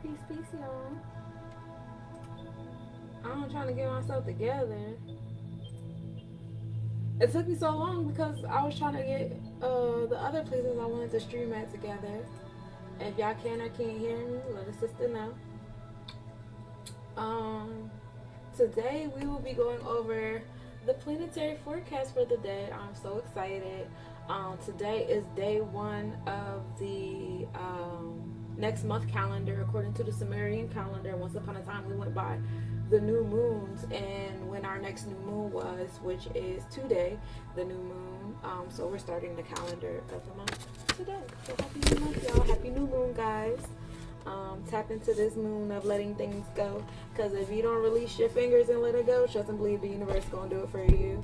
Peace, peace, y'all. I'm trying to get myself together. It took me so long because I was trying to get the other places I wanted to stream at together. If y'all can or can't hear me, let a sister know. Um, Today we will be going over the planetary forecast for the day. I'm so excited. Today is day one of the next month calendar according to the Sumerian calendar. Once upon a time, we went by the new moons and when our next new moon was, which is today, the new moon. So we're starting the calendar of the month today. So happy new month, y'all. Happy new moon, guys. Tap into this moon of letting things go. Because if you don't release your fingers and let it go, trust and believe the universe is going to do it for you.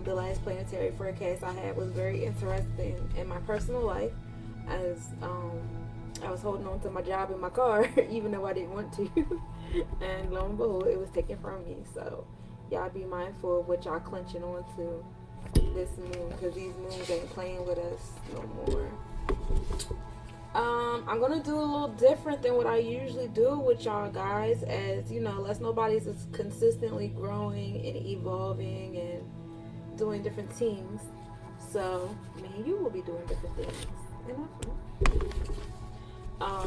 The last planetary forecast I had was very interesting in my personal life, as I was holding on to my job in my car, even though I didn't want to. And lo and behold, it was taken from me. So y'all be mindful of what y'all clenching on to this moon, because these moons ain't playing with us no more. I'm gonna do a little different than what I usually do with y'all guys, as you know, Let's Nobody's is consistently growing and evolving and doing different things. So me and you will be doing different things.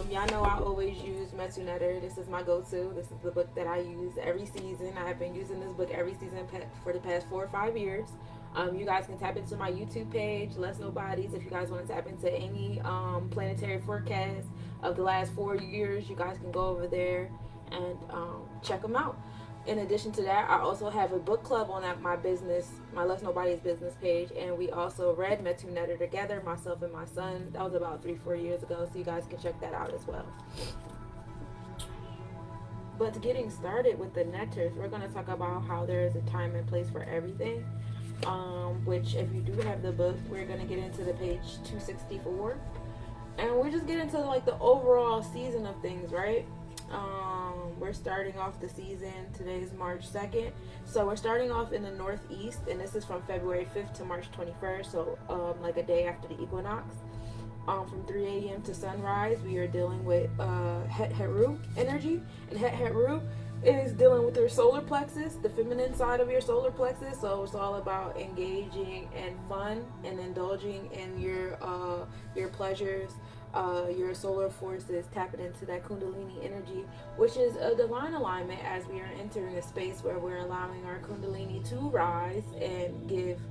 Y'all know I always use Metunetter. This is my go-to. This is the book that I use every season. I have been using this book every season for the past 4 or 5 years. You guys can tap into my YouTube page, Let's Nobody's, if you guys want to tap into any planetary forecast of the last 4 years. You guys can go over there and check them out. In addition to that, I also have a book club on my Let's Nobody's business page, and we also read Metunetter together, myself and my son. That was about 3-4 years ago, so you guys can check that out as well. But getting started with the netters, we're going to talk about how there is a time and place for everything. Which if you do have the book, we're going to get into the page 264. And we just get into like the overall season of things, right? We're starting off the season. Today is March 2nd. So we're starting off in the northeast, and this is from February 5th to March 21st. So like a day after the equinox. From 3 a.m. to sunrise, we are dealing with Het Heru energy. And Het Heru is dealing with your solar plexus, the feminine side of your solar plexus. So it's all about engaging in fun and indulging in your pleasures, your solar forces, tapping into that kundalini energy, which is a divine alignment as we are entering a space where we're allowing our kundalini to rise and give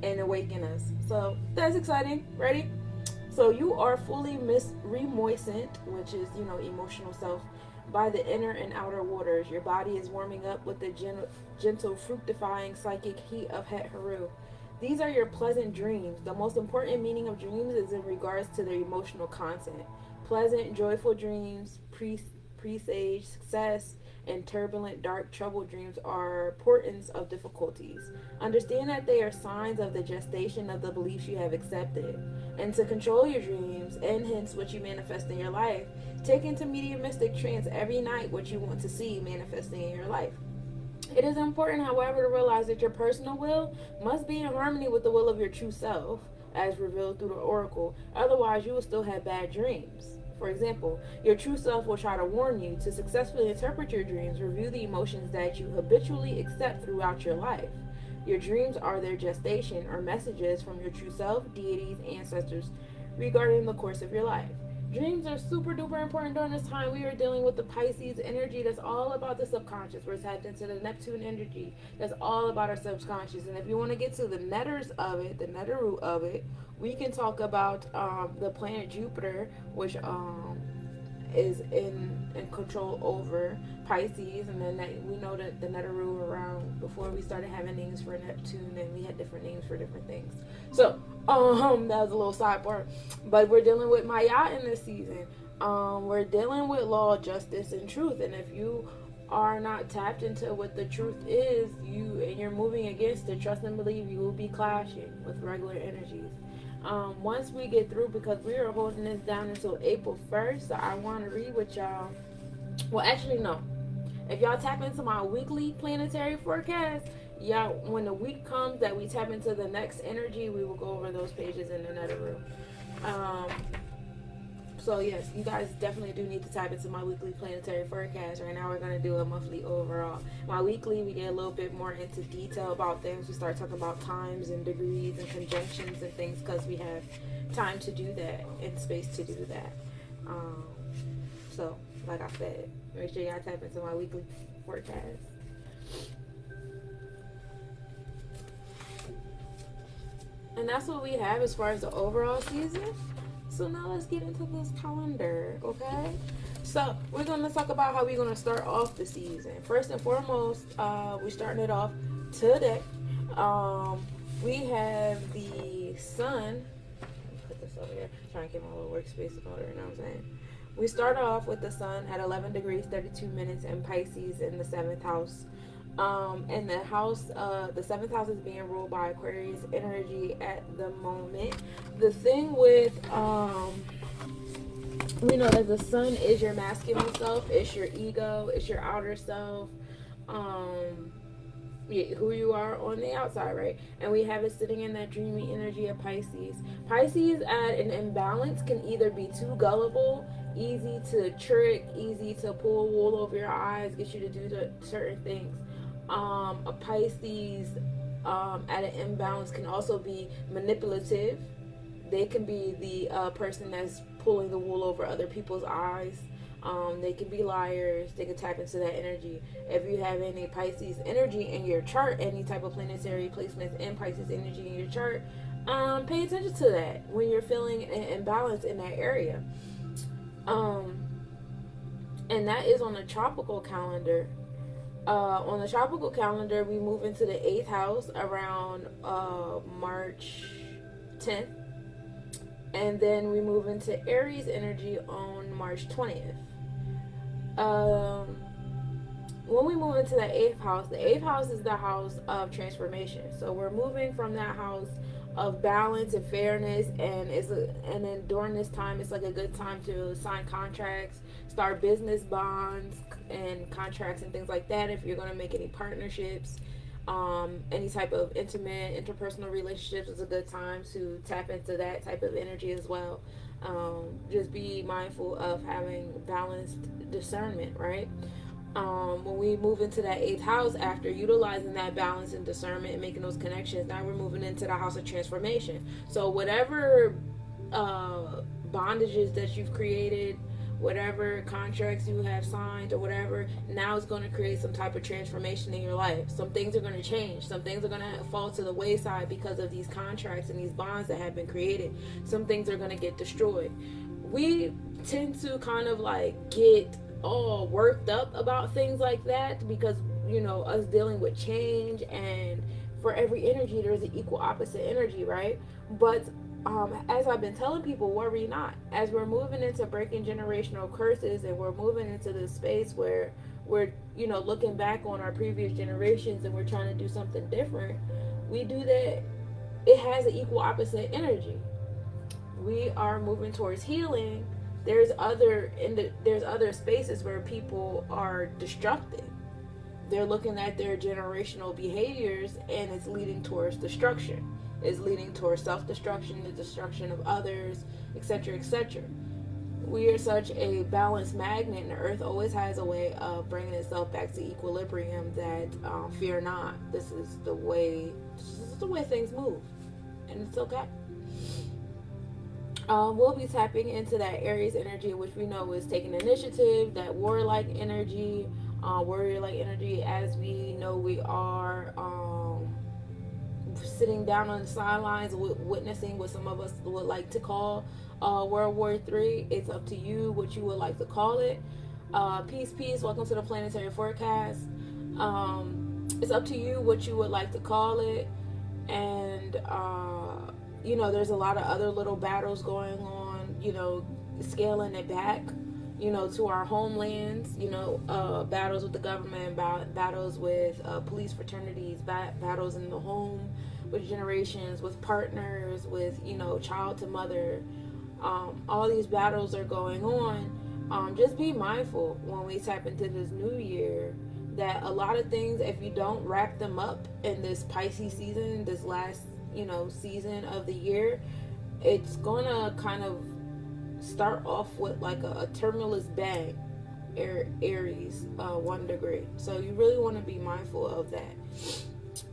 and awaken us. So that's exciting. Ready? So you are fully remoistened, which is, emotional self, by the inner and outer waters. Your body is warming up with the gentle, fructifying psychic heat of Het Heru. These are your pleasant dreams. The most important meaning of dreams is in regards to their emotional content. Pleasant, joyful dreams, presage success, and turbulent, dark, troubled dreams are portents of difficulties. Understand that they are signs of the gestation of the beliefs you have accepted. And to control your dreams, and hence what you manifest in your life, take into mediumistic trance every night what you want to see manifesting in your life. It is important, however, to realize that your personal will must be in harmony with the will of your true self, as revealed through the oracle. Otherwise, you will still have bad dreams. For example, your true self will try to warn you to successfully interpret your dreams, review the emotions that you habitually accept throughout your life. Your dreams are their gestation or messages from your true self, deities, ancestors regarding the course of your life. Dreams are super duper important during this time. We are dealing with the Pisces energy that's all about the subconscious. We're tapped into the Neptune energy that's all about our subconscious. And if you want to get to the netters of it, the netteru of it, we can talk about the planet Jupiter, which is in control over Pisces. And then we know that the netteru around before we started having names for Neptune, and we had different names for different things. So that was a little sidebar. But we're dealing with Maya in this season. We're dealing with law, justice, and truth. And if you are not tapped into what the truth is, you're moving against it, trust and believe you will be clashing with regular energies. Once we get through, because we are holding this down until April 1st, so I want to read with y'all. Well, actually, no. If y'all tap into my weekly planetary forecast, when the week comes that we tap into the next energy, we will go over those pages in another room. So yes, you guys definitely do need to tap into my weekly planetary forecast. Right now we're going to do a monthly overall. My weekly, we get a little bit more into detail about things. We start talking about times and degrees and conjunctions and things because we have time to do that and space to do that. So like I said, make sure y'all tap into my weekly forecast. And that's what we have as far as the overall season. So now let's get into this calendar, okay? So we're going to talk about how we're going to start off the season. First and foremost, we're starting it off today. We have the sun. Put this over here. Trying to get my little workspace in order, you know what I'm saying? We start off with the sun at 11 degrees, 32 minutes in Pisces in the 7th house. And the house, the 7th house is being ruled by Aquarius energy at the moment. The thing with, we know that the sun is your masculine self, it's your ego, it's your outer self, who you are on the outside, right? And we have it sitting in that dreamy energy of Pisces. Pisces at an imbalance can either be too gullible, easy to trick, easy to pull wool over your eyes, get you to do certain things. A Pisces at an imbalance can also be manipulative. They can be the person that's pulling the wool over other people's eyes. They can be liars. They can tap into that energy. If you have any Pisces energy in your chart, any type of planetary placements in Pisces energy in your chart, pay attention to that when you're feeling an imbalance in that area. And that is on the tropical calendar. On the tropical calendar, we move into the 8th house around March 10th. And then we move into Aries energy on March 20th. When we move into the 8th house, the 8th house is the house of transformation. So we're moving from that house of balance and fairness, and then during this time, it's like a good time to sign contracts, start business bonds and contracts and things like that. If you're going to make any partnerships, any type of intimate interpersonal relationships, is a good time to tap into that type of energy as well. Just be mindful of having balanced discernment, right? When we move into that 8th house, after utilizing that balance and discernment and making those connections, now we're moving into the house of transformation. So whatever bondages that you've created, whatever contracts you have signed or whatever, now it's going to create some type of transformation in your life. Some things are going to change. Some things are going to fall to the wayside because of these contracts and these bonds that have been created. Some things are going to get destroyed. We tend to kind of like get all worked up about things like that because, you know, us dealing with change, and for every energy there's an equal opposite energy, right? But as I've been telling people, worry not. As we're moving into breaking generational curses, and we're moving into this space where we're, you know, looking back on our previous generations and we're trying to do something different, we do that. It has an equal opposite energy. We are moving towards healing. There's other spaces where people are destructive. They're looking at their generational behaviors, and it's leading towards destruction. It's leading towards self-destruction, the destruction of others, etc., etc. We are such a balanced magnet, and the earth always has a way of bringing itself back to equilibrium, that fear not. This is the way things move, and it's okay. We'll be tapping into that Aries energy, which we know is taking initiative, that warrior-like energy, as we know we are sitting down on the sidelines, witnessing what some of us would like to call World War III. It's up to you what you would like to call it. Peace. Welcome to the Planetary Forecast. It's up to you what you would like to call it. And you know, there's a lot of other little battles going on, you know, scaling it back, you know, to our homelands, you know, battles with the government, battles with police fraternities, battles in the home, with generations, with partners, with, you know, child to mother. All these battles are going on. Just be mindful when we tap into this new year that a lot of things, if you don't wrap them up in this Pisces season, this last, you know, season of the year, it's gonna kind of start off with like a tremulous bang. Aries, 1 degree. So you really want to be mindful of that.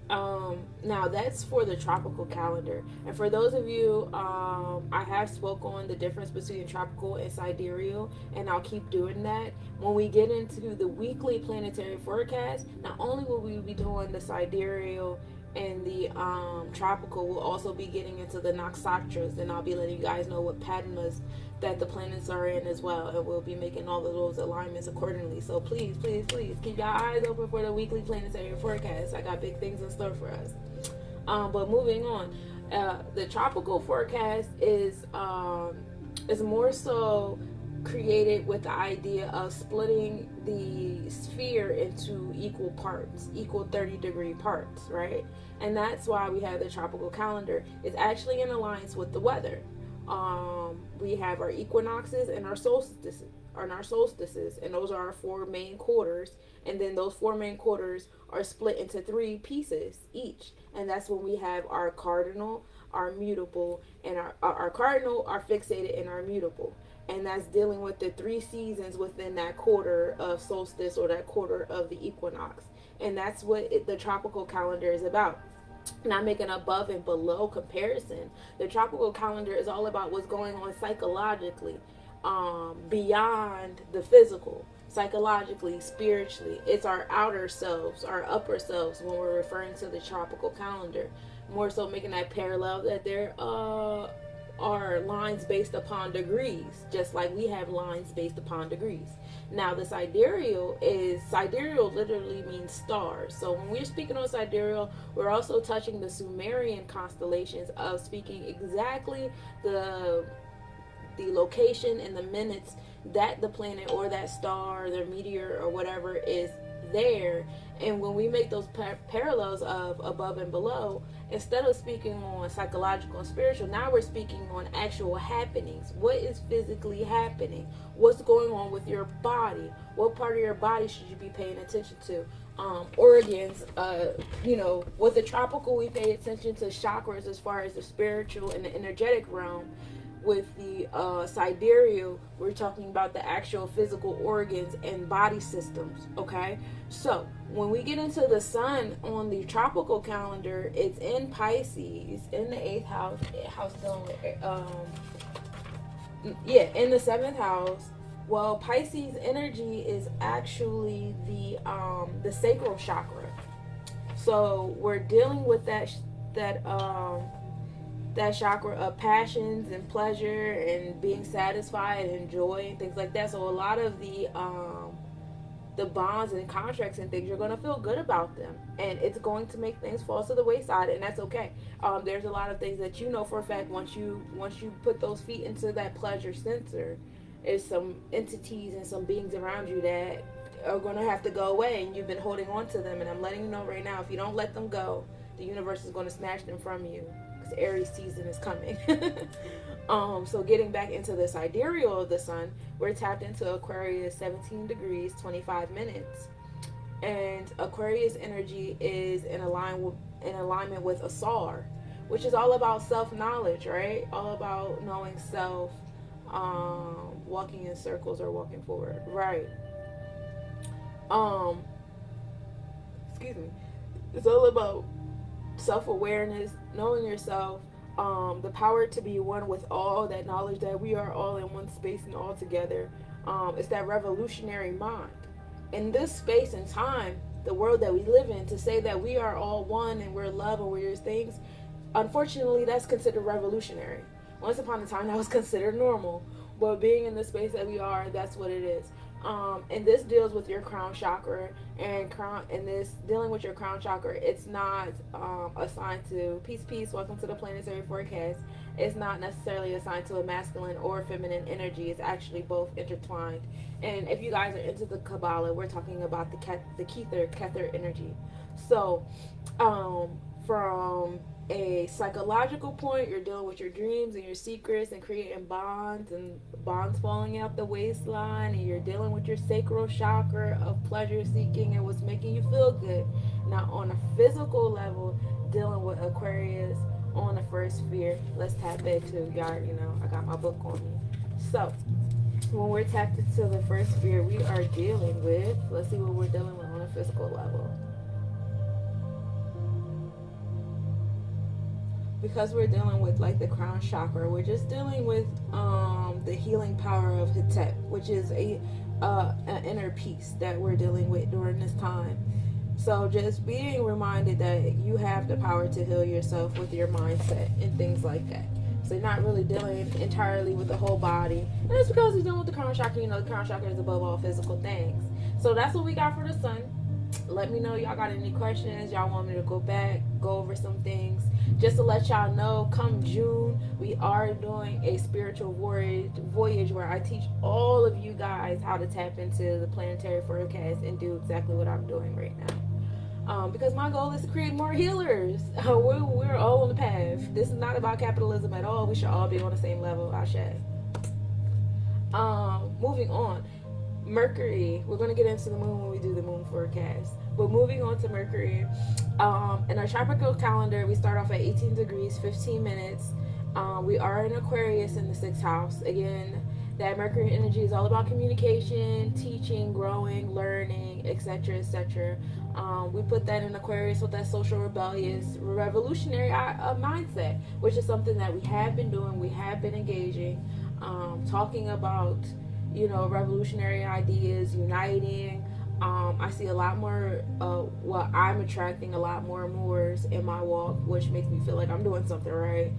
Now that's for the tropical calendar, and for those of you, I have spoke on the difference between tropical and sidereal, and I'll keep doing that when we get into the weekly planetary forecast. Not only will we be doing the sidereal and the tropical, we'll also be getting into the nakshatras, and I'll be letting you guys know what patterns that the planets are in as well, and we'll be making all of those alignments accordingly. So please, please, please keep your eyes open for the weekly planetary forecast. I got big things in store for us. But moving on, the tropical forecast is more so created with the idea of splitting the sphere into equal parts, equal 30-degree parts, right? And that's why we have the tropical calendar. It's actually in alliance with the weather. We have our equinoxes and our solstices, and those are our 4 main quarters. And then those 4 main quarters are split into 3 pieces each, and that's when we have our cardinal, our mutable, and our cardinal, our fixated, and our mutable. And that's dealing with the 3 seasons within that quarter of solstice, or that quarter of the equinox. And that's what the tropical calendar is about. Not making above and below comparison. The tropical calendar is all about what's going on psychologically, beyond the physical, psychologically, spiritually. It's our outer selves, our upper selves, when we're referring to the tropical calendar. More so making that parallel that there are lines based upon degrees, just like we have lines based upon degrees. Now the sidereal literally means stars. So when we're speaking on sidereal, we're also touching the Sumerian constellations of speaking exactly the location and the minutes that the planet or that star, the meteor or whatever is there. And when we make those parallels of above and below, instead of speaking on psychological and spiritual, now we're speaking on actual happenings. What is physically happening? What's going on with your body? What part of your body should you be paying attention to? Organs, with the tropical, we pay attention to chakras as far as the spiritual and the energetic realm. With the sidereal, we're talking about the actual physical organs and body systems. Okay, so when we get into the sun on the tropical calendar, it's in Pisces, in the 8th house, in the 7th house. Well, Pisces energy is actually the sacral chakra. So we're dealing with that chakra of passions and pleasure and being satisfied and joy and things like that. So a lot of the bonds and contracts and things, you're going to feel good about them, and it's going to make things fall to the wayside, and that's okay. There's a lot of things that you know for a fact, once you put those feet into that pleasure center, there's some entities and some beings around you that are going to have to go away, and you've been holding on to them. And I'm letting you know right now, if you don't let them go, the universe is going to snatch them from you. Aries season is coming. So getting back into the sidereal of the sun, we're tapped into Aquarius 17 degrees 25 minutes, and Aquarius energy is in alignment with Asar, which is all about self-knowledge, right? All about knowing self, walking in circles or walking forward, right? Excuse me. It's all about self-awareness, knowing yourself, the power to be one with all, that knowledge that we are all in one space and all together. It's that revolutionary mind. In this space and time, the world that we live in, to say that we are all one and we're love and we're things, unfortunately, that's considered revolutionary. Once upon a time, that was considered normal. But being in the space that we are, that's what it is. And this deals with your crown chakra, and this dealing with your crown chakra, it's not assigned to peace. Welcome to the planetary forecast. It's not necessarily assigned to a masculine or feminine energy. It's actually both intertwined. And if you guys are into the Kabbalah, we're talking about the Kether energy. So, from a psychological point, you're dealing with your dreams and your secrets and creating bonds falling out the waistline, and you're dealing with your sacral chakra of pleasure seeking and what's making you feel good. Now on a physical level, dealing with Aquarius on the first sphere. Let's tap into, y'all already know I got my book on me. So when we're tapped into the first sphere, we are dealing with, let's see what we're dealing with on a physical level. Because we're dealing with like the crown chakra, we're just dealing with the healing power of Hetep, which is an inner peace that we're dealing with during this time. So just being reminded that you have the power to heal yourself with your mindset and things like that. So you're not really dealing entirely with the whole body. And it's because you're dealing with the crown chakra. You know, the crown chakra is above all physical things. So that's what we got for the sun. Let me know y'all got any questions. Y'all want me to go back, go over some things. Just to let y'all know, come June, we are doing a spiritual voyage where I teach all of you guys how to tap into the planetary forecast and do exactly what I'm doing right now. Because my goal is to create more healers. We're all on the path. This is not about capitalism at all. We should all be on the same level. Ashe. Moving on. Mercury. We're going to get into the moon when we do the moon forecast. But moving on to Mercury. In our tropical calendar, we start off at 18 degrees, 15 minutes. We are in Aquarius in the 6th house. Again, that Mercury energy is all about communication, teaching, growing, learning, etc., etc. We put that in Aquarius with that social, rebellious, revolutionary mindset, which is something that we have been doing, we have been engaging, talking about, revolutionary ideas, uniting. I see a lot more, I'm attracting a lot more Moors in my walk, which makes me feel like I'm doing something right.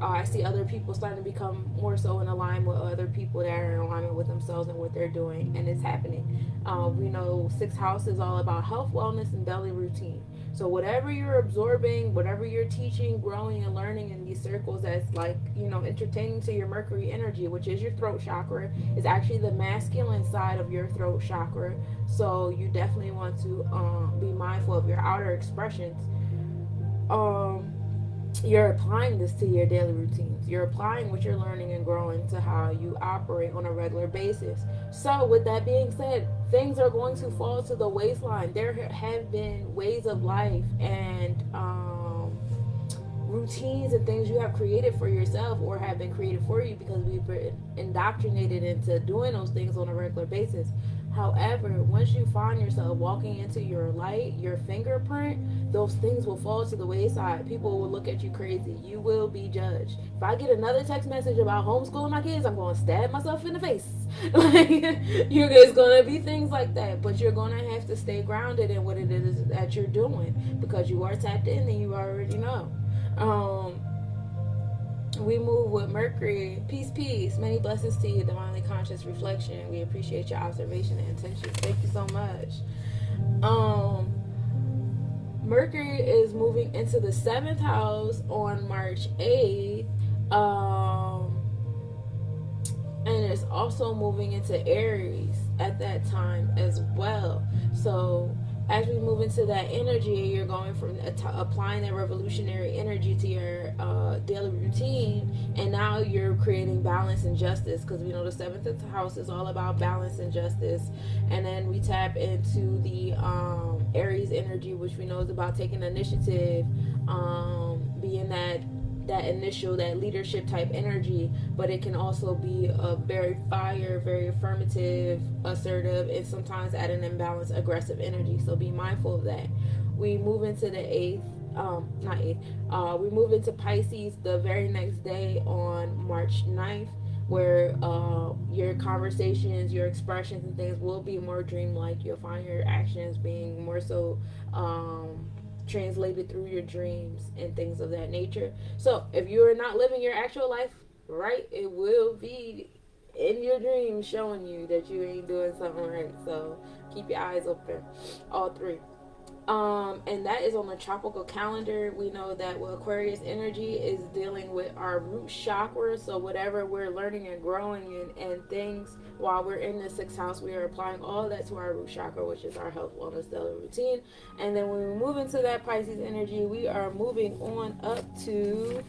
I see other people starting to become more so in alignment with other people that are in alignment with themselves and what they're doing, and it's happening. We know 6th house is all about health, wellness, and daily routine. So whatever you're absorbing, whatever you're teaching, growing, and learning in these circles that's like, entertaining to your Mercury energy, which is your throat chakra, is actually the masculine side of your throat chakra. So you definitely want to be mindful of your outer expressions. You're applying this to your daily routines. You're applying what you're learning and growing to how you operate on a regular basis. So with that being said, things are going to fall to the waistline. There have been ways of life and routines and things you have created for yourself or have been created for you because we've been indoctrinated into doing those things on a regular basis. However, once you find yourself walking into your light, your fingerprint, those things will fall to the wayside. People will look at you crazy. You will be judged. If I get another text message about homeschooling my kids, I'm going to stab myself in the face. It's going to be things like that. But you're going to have to stay grounded in what it is that you're doing because you are tapped in and you already know. We move with Mercury. Peace. Many blessings to you, divinely conscious reflection. We appreciate your observation and intentions. Thank you so much. Mercury is moving into the 7th house on March 8th. And it's also moving into Aries at that time as well. So as we move into that energy, you're going from applying that revolutionary energy to your daily routine, and now you're creating balance and justice, because we know the 7th house is all about balance and justice. And then we tap into the Aries energy, which we know is about taking initiative, being that initial, that leadership type energy, but it can also be a very fire, very affirmative, assertive, and sometimes at an imbalance, aggressive energy. So be mindful of that. We move into the 8th, we move into Pisces the very next day on March 9th, where your conversations, your expressions and things will be more dreamlike. You'll find your actions being more so translated through your dreams and things of that nature. So if you're not living your actual life right, it will be in your dreams showing you that you ain't doing something right. So keep your eyes open. All three. And that is on the tropical calendar. We know that Aquarius energy is dealing with our root chakra. So whatever we're learning and growing and things while we're in the 6th house, we are applying all that to our root chakra, which is our health, wellness, daily routine. And then when we move into that Pisces energy, we are moving on up to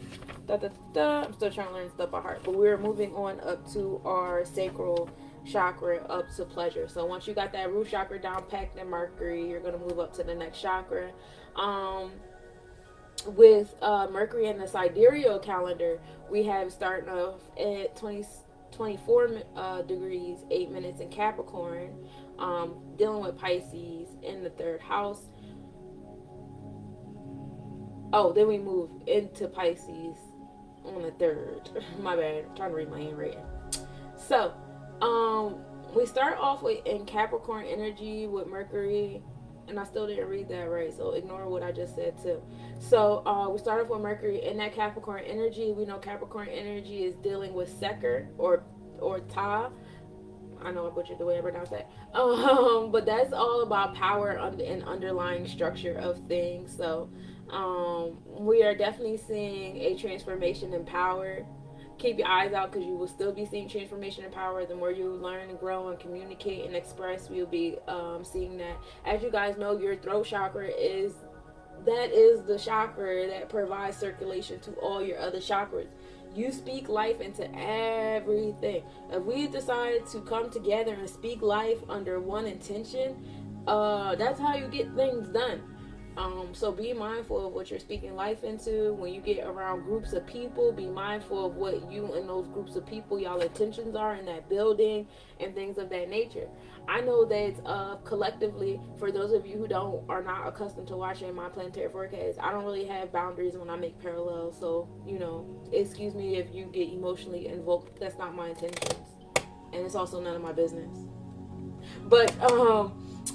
I'm still trying to learn stuff by heart, but we're moving on up to our sacral chakra, up to pleasure. So once you got that root chakra down packed in Mercury, you're going to move up to the next chakra. with Mercury in the sidereal calendar, we have starting off at 24 degrees 8 minutes in Capricorn, dealing with Pisces in the third house. Oh, then we move into Pisces on the third. My bad. I'm trying to read my handwriting. So, we start off with in Capricorn energy with Mercury, and I still didn't read that right, so ignore what I just said too. So, we start off with Mercury in that Capricorn energy. We know Capricorn energy is dealing with Seker or Ta. I know I butchered the way I pronounced that. But that's all about power and underlying structure of things. So, we are definitely seeing a transformation in power. Keep your eyes out because you will still be seeing transformation in power. The more you learn and grow and communicate and express, we'll be seeing that. As you guys know, your throat chakra is the chakra that provides circulation to all your other chakras. You speak life into everything. If we decide to come together and speak life under one intention, that's how you get things done. So be mindful of what you're speaking life into. When you get around groups of people, be mindful of what you and those groups of people, y'all intentions are in that building and things of that nature. I know that collectively, for those of you who are not accustomed to watching my planetary forecast, I don't really have boundaries when I make parallels. So, excuse me if you get emotionally invoked. That's not my intentions. And it's also none of my business. But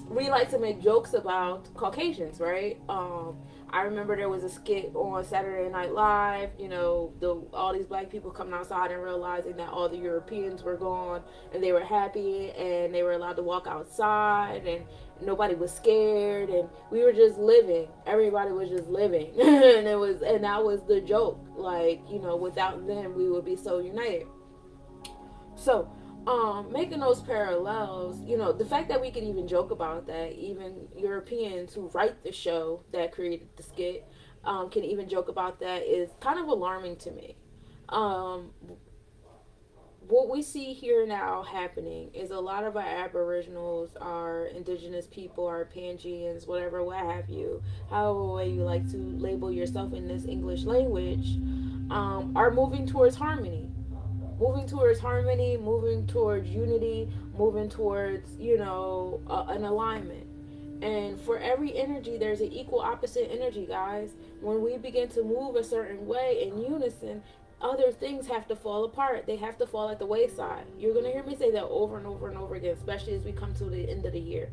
we like to make jokes about Caucasians, right? I remember there was a skit on Saturday Night Live, all these black people coming outside and realizing that all the Europeans were gone and they were happy and they were allowed to walk outside and nobody was scared and we were just living. Everybody was just living. and that was the joke. Like, without them we would be so united. So, making those parallels, the fact that we can even joke about that, even Europeans who write the show that created the skit can even joke about that, is kind of alarming to me. What we see here now happening is a lot of our aboriginals, our indigenous people, our Pangeans, whatever, what have you, however way you like to label yourself in this English language, are moving towards harmony. Moving towards harmony, moving towards unity, moving towards, an alignment. And for every energy, there's an equal opposite energy, guys. When we begin to move a certain way in unison, other things have to fall apart. They have to fall at the wayside. You're going to hear me say that over and over and over again, especially as we come to the end of the year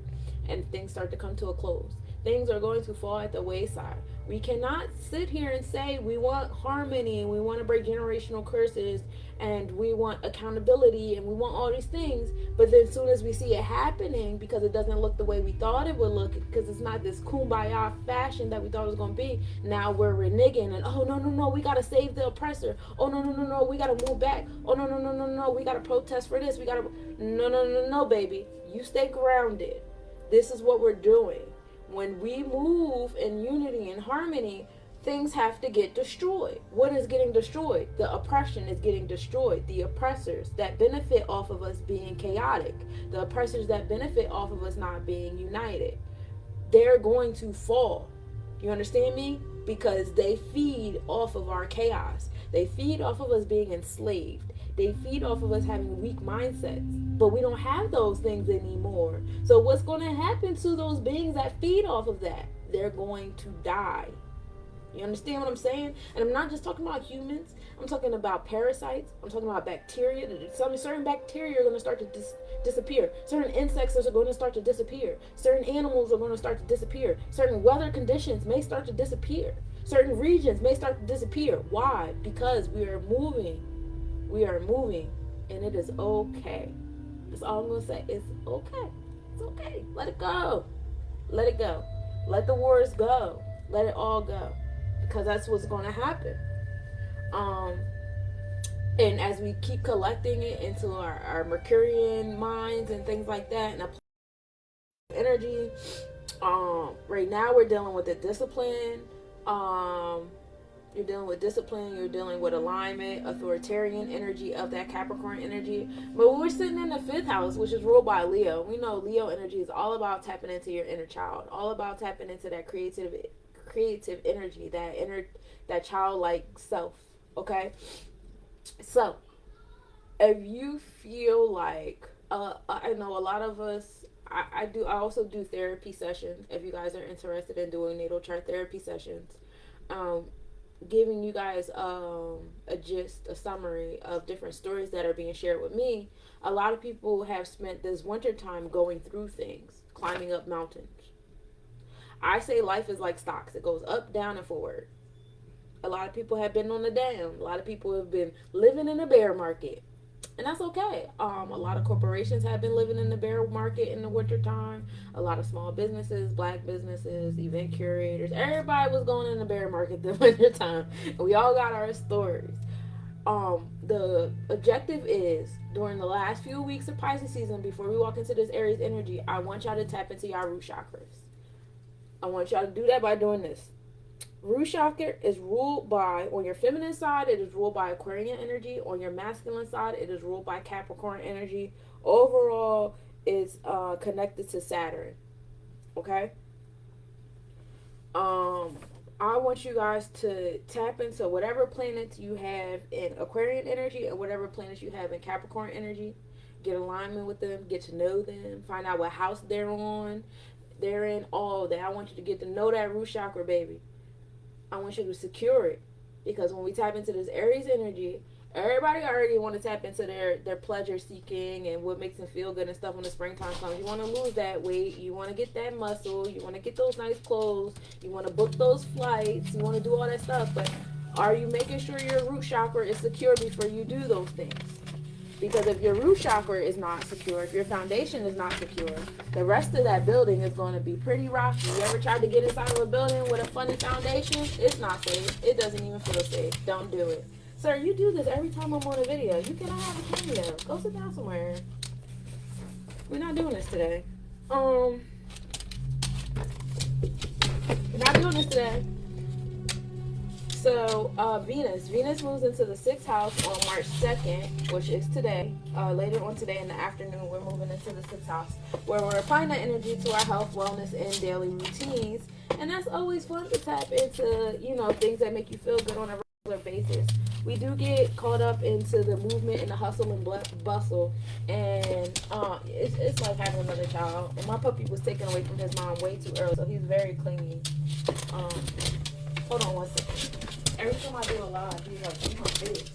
and things start to come to a close. Things are going to fall at the wayside. We cannot sit here and say we want harmony and we want to break generational curses and we want accountability and we want all these things, but then as soon as we see it happening, because it doesn't look the way we thought it would look, because it's not this kumbaya fashion that we thought it was going to be, now we're reneging and, oh, no, we got to save the oppressor. Oh, no, we got to move back. Oh, no, we got to protest for this. We got to, no, baby. You stay grounded. This is what we're doing. When we move in unity and harmony, things have to get destroyed. What is getting destroyed? The oppression is getting destroyed. The oppressors that benefit off of us being chaotic, the oppressors that benefit off of us not being united, they're going to fall. You understand me? Because they feed off of our chaos. They feed off of us being enslaved. They feed off of us having weak mindsets. But we don't have those things anymore. So what's going to happen to those beings that feed off of that? They're going to die. You understand what I'm saying? And I'm not just talking about humans. I'm talking about parasites. I'm talking about bacteria. Certain bacteria are going to start to disappear. Certain insects are going to start to disappear. Certain animals are going to start to disappear. Certain weather conditions may start to disappear. Certain regions may start to disappear. Why? Because we are moving. We are moving. And it is okay. That's all I'm going to say. It's okay. It's okay. Let it go. Let it go. Let the wars go. Let it all go. Because that's what's going to happen. And as we keep collecting it into our Mercurian minds and things like that, and energy, right now we're dealing with the discipline. You're dealing with discipline. You're dealing with alignment, authoritarian energy of that Capricorn energy. But we're sitting in the 5th house, which is ruled by Leo. We know Leo energy is all about tapping into your inner child, all about tapping into that creative energy, that childlike self. Okay, so if you feel like I know a lot of us, I also do therapy sessions. If you guys are interested in doing natal chart therapy sessions, um, giving you guys a gist, a summary of different stories that are being shared with me. A lot of people have spent this winter time going through things, climbing up mountains. I say life is like stocks; it goes up, down, and forward. A lot of people have been on the down. A lot of people have been living in a bear market, and that's okay. A lot of corporations have been living in the bear market in the wintertime. A lot of small businesses, black businesses, event curators, everybody was going in the bear market the wintertime. And we all got our stories. The objective is during the last few weeks of Pisces season, before we walk into this Aries energy, I want y'all to tap into your root chakras. I want y'all to do that by doing this. Root chakra is ruled by, on your feminine side, it is ruled by Aquarian energy. On your masculine side, it is ruled by Capricorn energy. Overall, it's connected to Saturn. Okay? I want you guys to tap into whatever planets you have in Aquarian energy and whatever planets you have in Capricorn energy. Get alignment with them, get to know them, find out what house they're on. They're in all that. I want you to get to know that root chakra, baby. I want you to secure it, because when we tap into this Aries energy, everybody already want to tap into their pleasure seeking and what makes them feel good and stuff when the springtime comes. You want to lose that weight, you want to get that muscle, you want to get those nice clothes, you want to book those flights, you want to do all that stuff. But are you making sure your root chakra is secure before you do those things? Because if your root chakra is not secure, if your foundation is not secure, the rest of that building is going to be pretty rocky. You ever tried to get inside of a building with a funny foundation? It's not safe. It doesn't even feel safe. Don't do it. Sir, you do this every time I'm on a video. You cannot have a cameo. Go sit down somewhere. We're not doing this today. We're not doing this today. So Venus moves into the 6th house on March 2nd, which is today. Later on today in the afternoon, we're moving into the 6th house, where we're applying that energy to our health, wellness, and daily routines. And that's always fun to tap into, things that make you feel good on a regular basis. We do get caught up into the movement and the hustle and bustle, and it's like having another child. And my puppy was taken away from his mom way too early, so he's very clingy. Hold on one second. Every time I do a live, he's like, "In my face."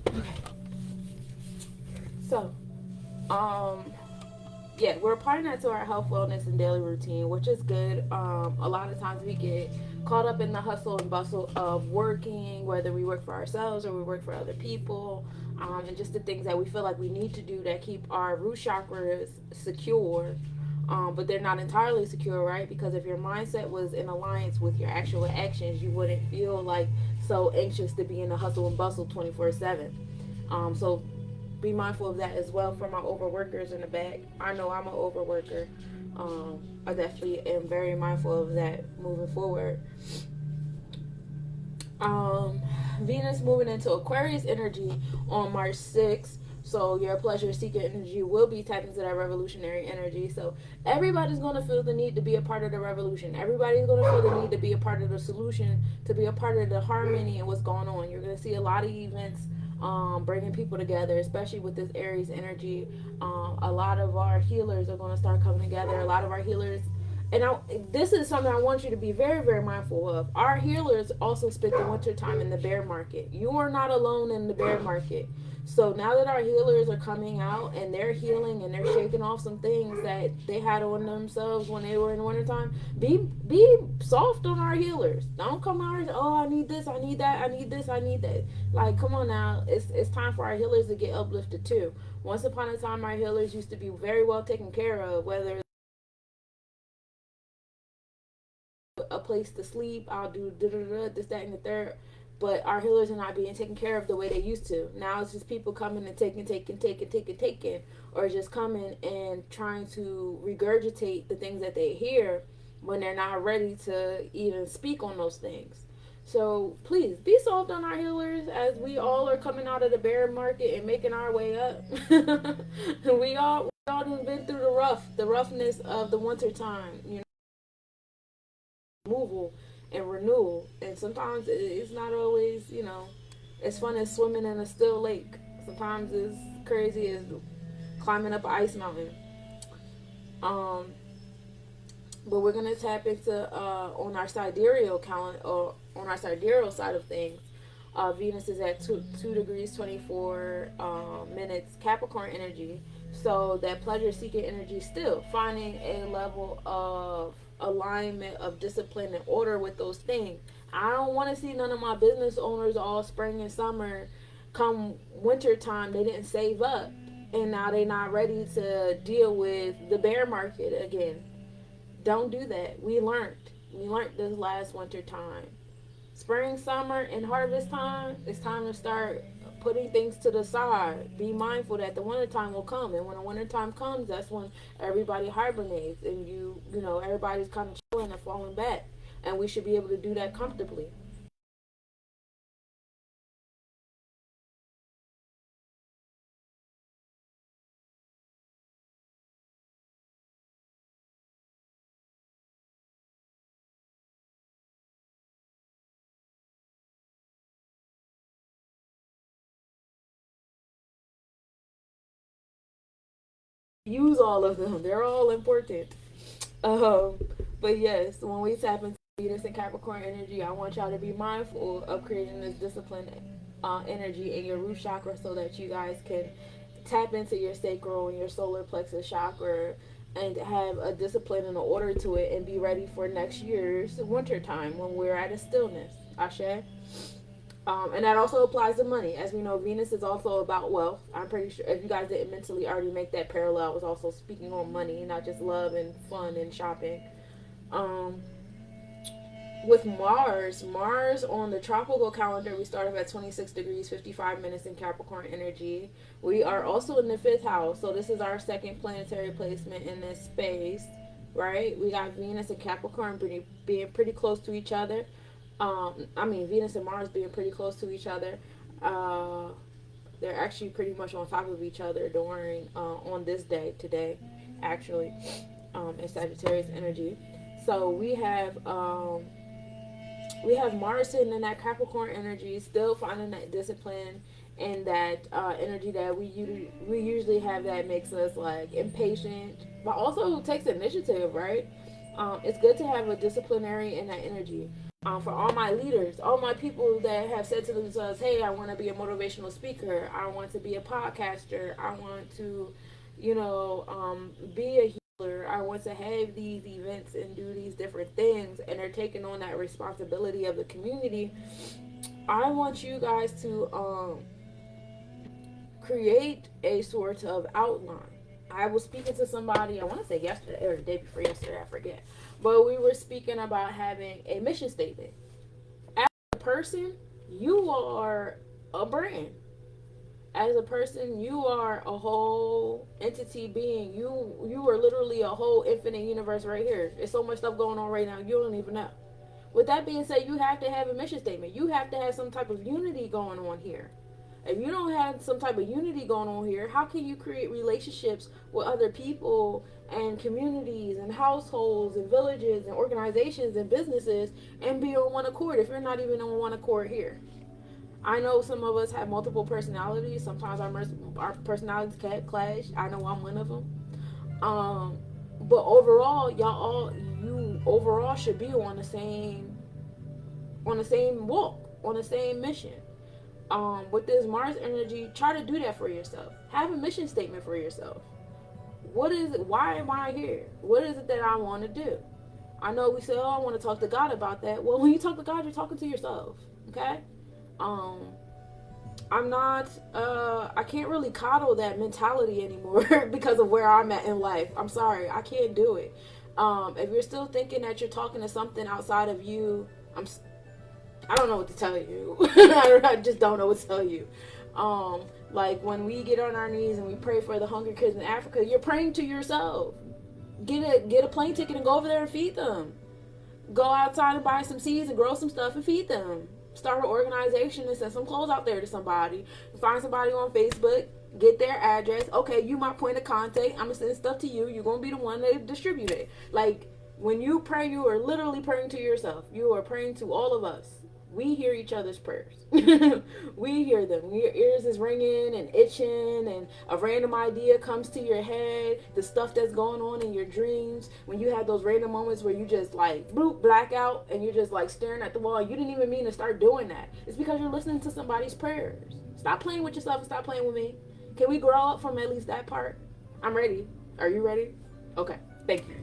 Okay. So, yeah, we're applying that to our health, wellness, and daily routine, which is good. A lot of times we get caught up in the hustle and bustle of working, whether we work for ourselves or we work for other people, and just the things that we feel like we need to do that keep our root chakras secure. But they're not entirely secure, right? Because if your mindset was in alliance with your actual actions, you wouldn't feel like so anxious to be in the hustle and bustle 24/7. So be mindful of that as well for my overworkers in the back. I know I'm an overworker. I definitely am very mindful of that moving forward. Venus moving into Aquarius energy on March 6th. So your pleasure seeker energy will be tapping into that revolutionary energy. So everybody's going to feel the need to be a part of the revolution. Everybody's going to feel the need to be a part of the solution, to be a part of the harmony and what's going on. You're going to see a lot of events bringing people together, especially with this Aries energy. A lot of our healers are going to start coming together. A lot of our healers, and this is something I want you to be very, very mindful of. Our healers also spent the winter time in the bear market. You are not alone in the bear market. So now that our healers are coming out and they're healing and they're shaking off some things that they had on themselves when they were in the wintertime, be soft on our healers. Don't come out and, oh, I need this, I need that, I need this, I need that. Like, come on now. It's time for our healers to get uplifted too. Once upon a time, our healers used to be very well taken care of, whether a place to sleep, I'll do this, that, and the third. But our healers are not being taken care of the way they used to. Now it's just people coming and taking, or just coming and trying to regurgitate the things that they hear when they're not ready to even speak on those things. So please be soft on our healers as we all are coming out of the bear market and making our way up. We all have been through the roughness of the winter time, removal and renewal. And sometimes it's not always, as fun as swimming in a still lake. Sometimes it's crazy as climbing up an ice mountain. Um, but we're gonna tap into on our sidereal calendar or on our sidereal side of things. Venus is at 2 degrees 24 minutes Capricorn energy, so that pleasure seeking energy still finding a level of alignment of discipline and order with those things. I don't want to see none of my business owners all spring and summer come winter time they didn't save up and now they're not ready to deal with the bear market again. Don't do that. We learned this last winter time. Spring, summer, and harvest time, it's time to start putting things to the side. Be mindful that the winter time will come, and when the winter time comes, that's when everybody hibernates, and everybody's kind of chilling and falling back, and we should be able to do that comfortably. Use all of them; they're all important. Um, but yes, when we tap into Venus and Capricorn energy, I want y'all to be mindful of creating this discipline energy in your root chakra so that you guys can tap into your sacral and your solar plexus chakra and have a discipline and an order to it and be ready for next year's winter time when we're at a stillness. Ashe. And that also applies to money. As we know, Venus is also about wealth. I'm pretty sure if you guys didn't mentally already make that parallel, I was also speaking on money, not just love and fun and shopping. Um, with Mars on the tropical calendar, we start off at 26 degrees, 55 minutes in Capricorn energy. We are also in the fifth house, so this is our second planetary placement in this space, right? We got Venus and Capricorn being pretty close to each other. Venus and Mars being pretty close to each other. Uh, they're actually pretty much on top of each other during on this day today, actually, in Sagittarius energy. So we have Mars sitting in that Capricorn energy, still finding that discipline and that energy that we usually have that makes us like impatient, but also takes initiative, right? It's good to have a disciplinary in that energy. For all my leaders, all my people that have said to themselves, "Hey, I want to be a motivational speaker. I want to be a podcaster. I want to, be a healer. I want to have these events and do these different things," and they're taking on that responsibility of the community. I want you guys to create a sort of outline. I was speaking to somebody, I want to say yesterday or the day before yesterday, I forget. But we were speaking about having a mission statement. As a person, you are a brand. As a person, you are a whole entity being. You are literally a whole infinite universe right here. There's so much stuff going on right now, you don't even know. With that being said, you have to have a mission statement. You have to have some type of unity going on here. If you don't have some type of unity going on here, how can you create relationships with other people and communities and households and villages and organizations and businesses and be on one accord if you're not even on one accord here? I know some of us have multiple personalities. Sometimes our personalities can clash. I know I'm one of them. Um, but overall, you overall should be on the same walk, on the same mission. With this Mars energy, try to do that for yourself. Have a mission statement for yourself. What is it? Why am I here? What is it that I want to do? I know we say, "Oh, I want to talk to God about that." Well, when you talk to God, you're talking to yourself. Okay. Um, I'm not. I can't really coddle that mentality anymore because of where I'm at in life. I'm sorry, I can't do it. If you're still thinking that you're talking to something outside of you, I don't know what to tell you. I just don't know what to tell you. Like when we get on our knees and we pray for the hungry kids in Africa, you're praying to yourself. Get a plane ticket and go over there and feed them. Go outside and buy some seeds and grow some stuff and feed them. Start an organization and send some clothes out there to somebody. Find somebody on Facebook, get their address. Okay, you my point of contact. I'm gonna send stuff to you. You're gonna be the one that distribute it. Like, when you pray, you are literally praying to yourself. You are praying to all of us. We hear each other's prayers. We hear them. Your ears is ringing and itching, and a random idea comes to your head. The stuff that's going on in your dreams, when you have those random moments where you just like bloop, black out, and you're just like staring at the wall. You didn't even mean to start doing that. It's because you're listening to somebody's prayers. Stop playing with yourself and stop playing with me. Can we grow up from at least that part? I'm ready. Are you ready? Okay. Thank you.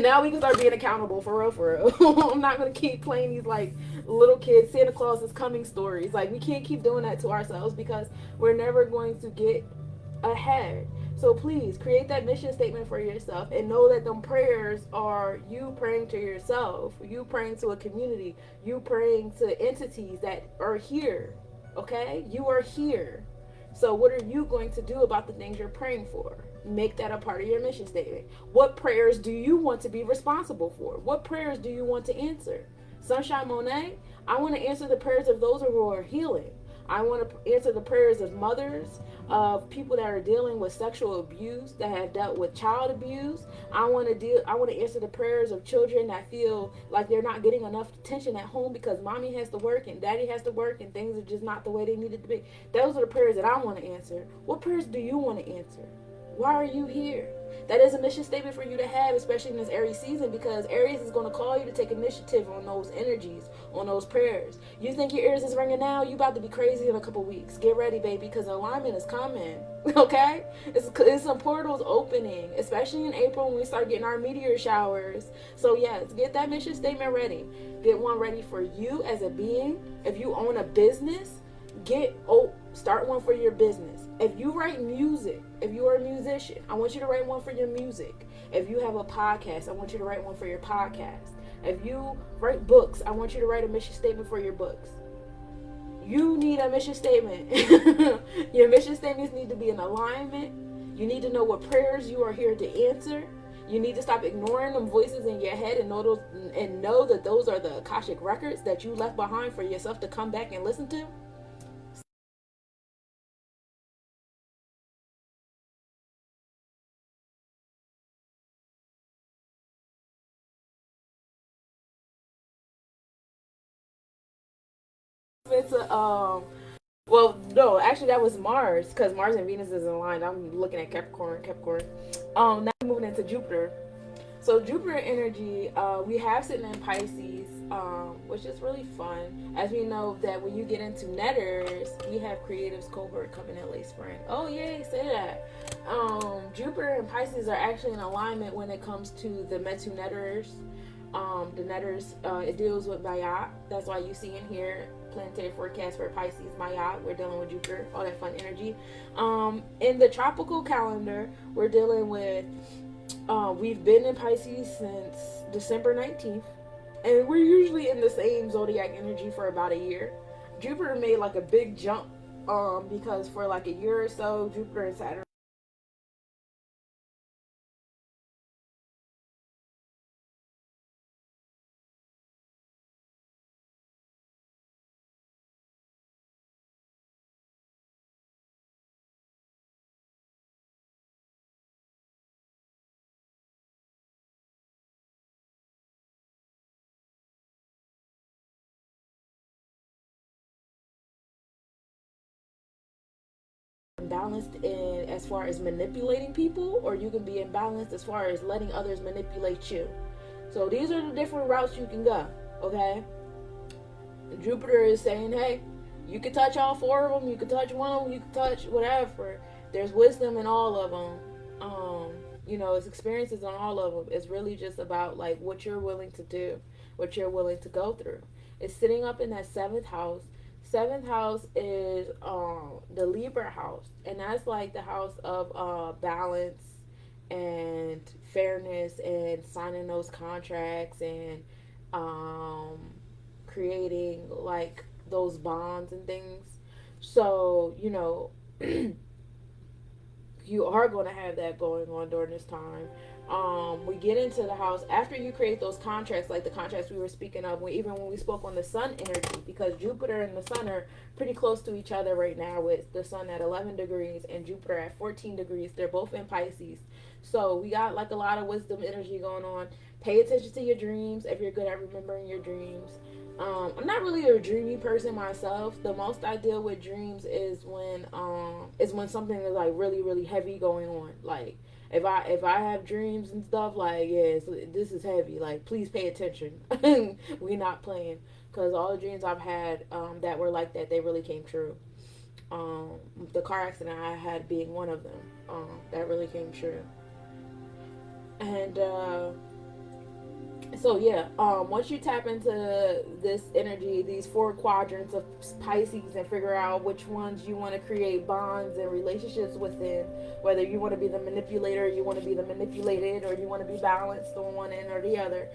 Now we can start being accountable for real, for real. I'm not gonna keep playing these like little kids Santa Claus is coming stories. Like, we can't keep doing that to ourselves because we're never going to get ahead. So please create that mission statement for yourself and know that them prayers are you praying to yourself, you praying to a community, you praying to entities that are here. Okay? You are here. So what are you going to do about the things you're praying for? Make that a part of your mission statement. What prayers do you want to be responsible for? What prayers do you want to answer? Sunshine Monet, I want to answer the prayers of those who are healing. I want to answer the prayers of mothers, of people that are dealing with sexual abuse, that have dealt with child abuse. I want to answer the prayers of children that feel like they're not getting enough attention at home because mommy has to work and daddy has to work and things are just not the way they needed to be. Those are the prayers that I want to answer. What prayers do you want to answer? Why are you here? That is a mission statement for you to have, especially in this Aries season, because Aries is going to call you to take initiative on those energies, on those prayers. You think your ears is ringing now? You about to be crazy in a couple weeks. Get ready, baby, because alignment is coming. Okay? It's some portals opening, especially in April when we start getting our meteor showers. So yes, get that mission statement ready. Get one ready for you as a being. If you own a business, start one for your business. If you write music, if you are a musician, I want you to write one for your music. If you have a podcast, I want you to write one for your podcast. If you write books, I want you to write a mission statement for your books. You need a mission statement. Your mission statements need to be in alignment. You need to know what prayers you are here to answer. You need to stop ignoring them voices in your head and know that those are the Akashic records that you left behind for yourself to come back and listen to. It's a well, no, actually that was Mars, because Mars and Venus is aligned. I'm looking at Capricorn. Now moving into Jupiter. So Jupiter energy, we have sitting in Pisces, which is really fun. As we know that when you get into netters, we have creatives cohort coming in late spring. Oh yay, say that. Jupiter and Pisces are actually in alignment when it comes to the Metu netters. The netters, it deals with Mayat. That's why you see in here planetary forecast for Pisces, Mayat. We're dealing with Jupiter, all that fun energy. In the tropical calendar, we're dealing with we've been in Pisces since December 19th, and we're usually in the same zodiac energy for about a year. Jupiter made like a big jump because for like a year or so, Jupiter and Saturn imbalanced in as far as manipulating people, or you can be imbalanced as far as letting others manipulate you. So these are the different routes you can go. Okay, Jupiter is saying, hey, you can touch all four of them, you can touch one of them, you can touch whatever. There's wisdom in all of them. It's experiences on all of them. It's really just about like what you're willing to do, what you're willing to go through. It's sitting up in that seventh house. Seventh house is the Libra house, and that's like the house of balance and fairness and signing those contracts and creating like those bonds and things. So you are going to have that going on during this time. We get into the house after you create those contracts, like the contracts we were speaking of, even when we spoke on the sun energy, because Jupiter and the sun are pretty close to each other right now, with the sun at 11 degrees and Jupiter at 14 degrees. They're both in Pisces. So we got like a lot of wisdom energy going on. Pay attention to your dreams if you're good at remembering your dreams. I'm not really a dreamy person myself. The most I deal with dreams is when something is like really really heavy going on. Like if I have dreams and stuff, like, yes, this is heavy. Like, please pay attention. We not playing, because all the dreams I've had that were like that, they really came true. The car accident I had being one of them, that really came true. And so yeah, once you tap into this energy, these four quadrants of Pisces, and figure out which ones you want to create bonds and relationships within, whether you want to be the manipulator, you want to be the manipulated, or you want to be balanced on one end or the other,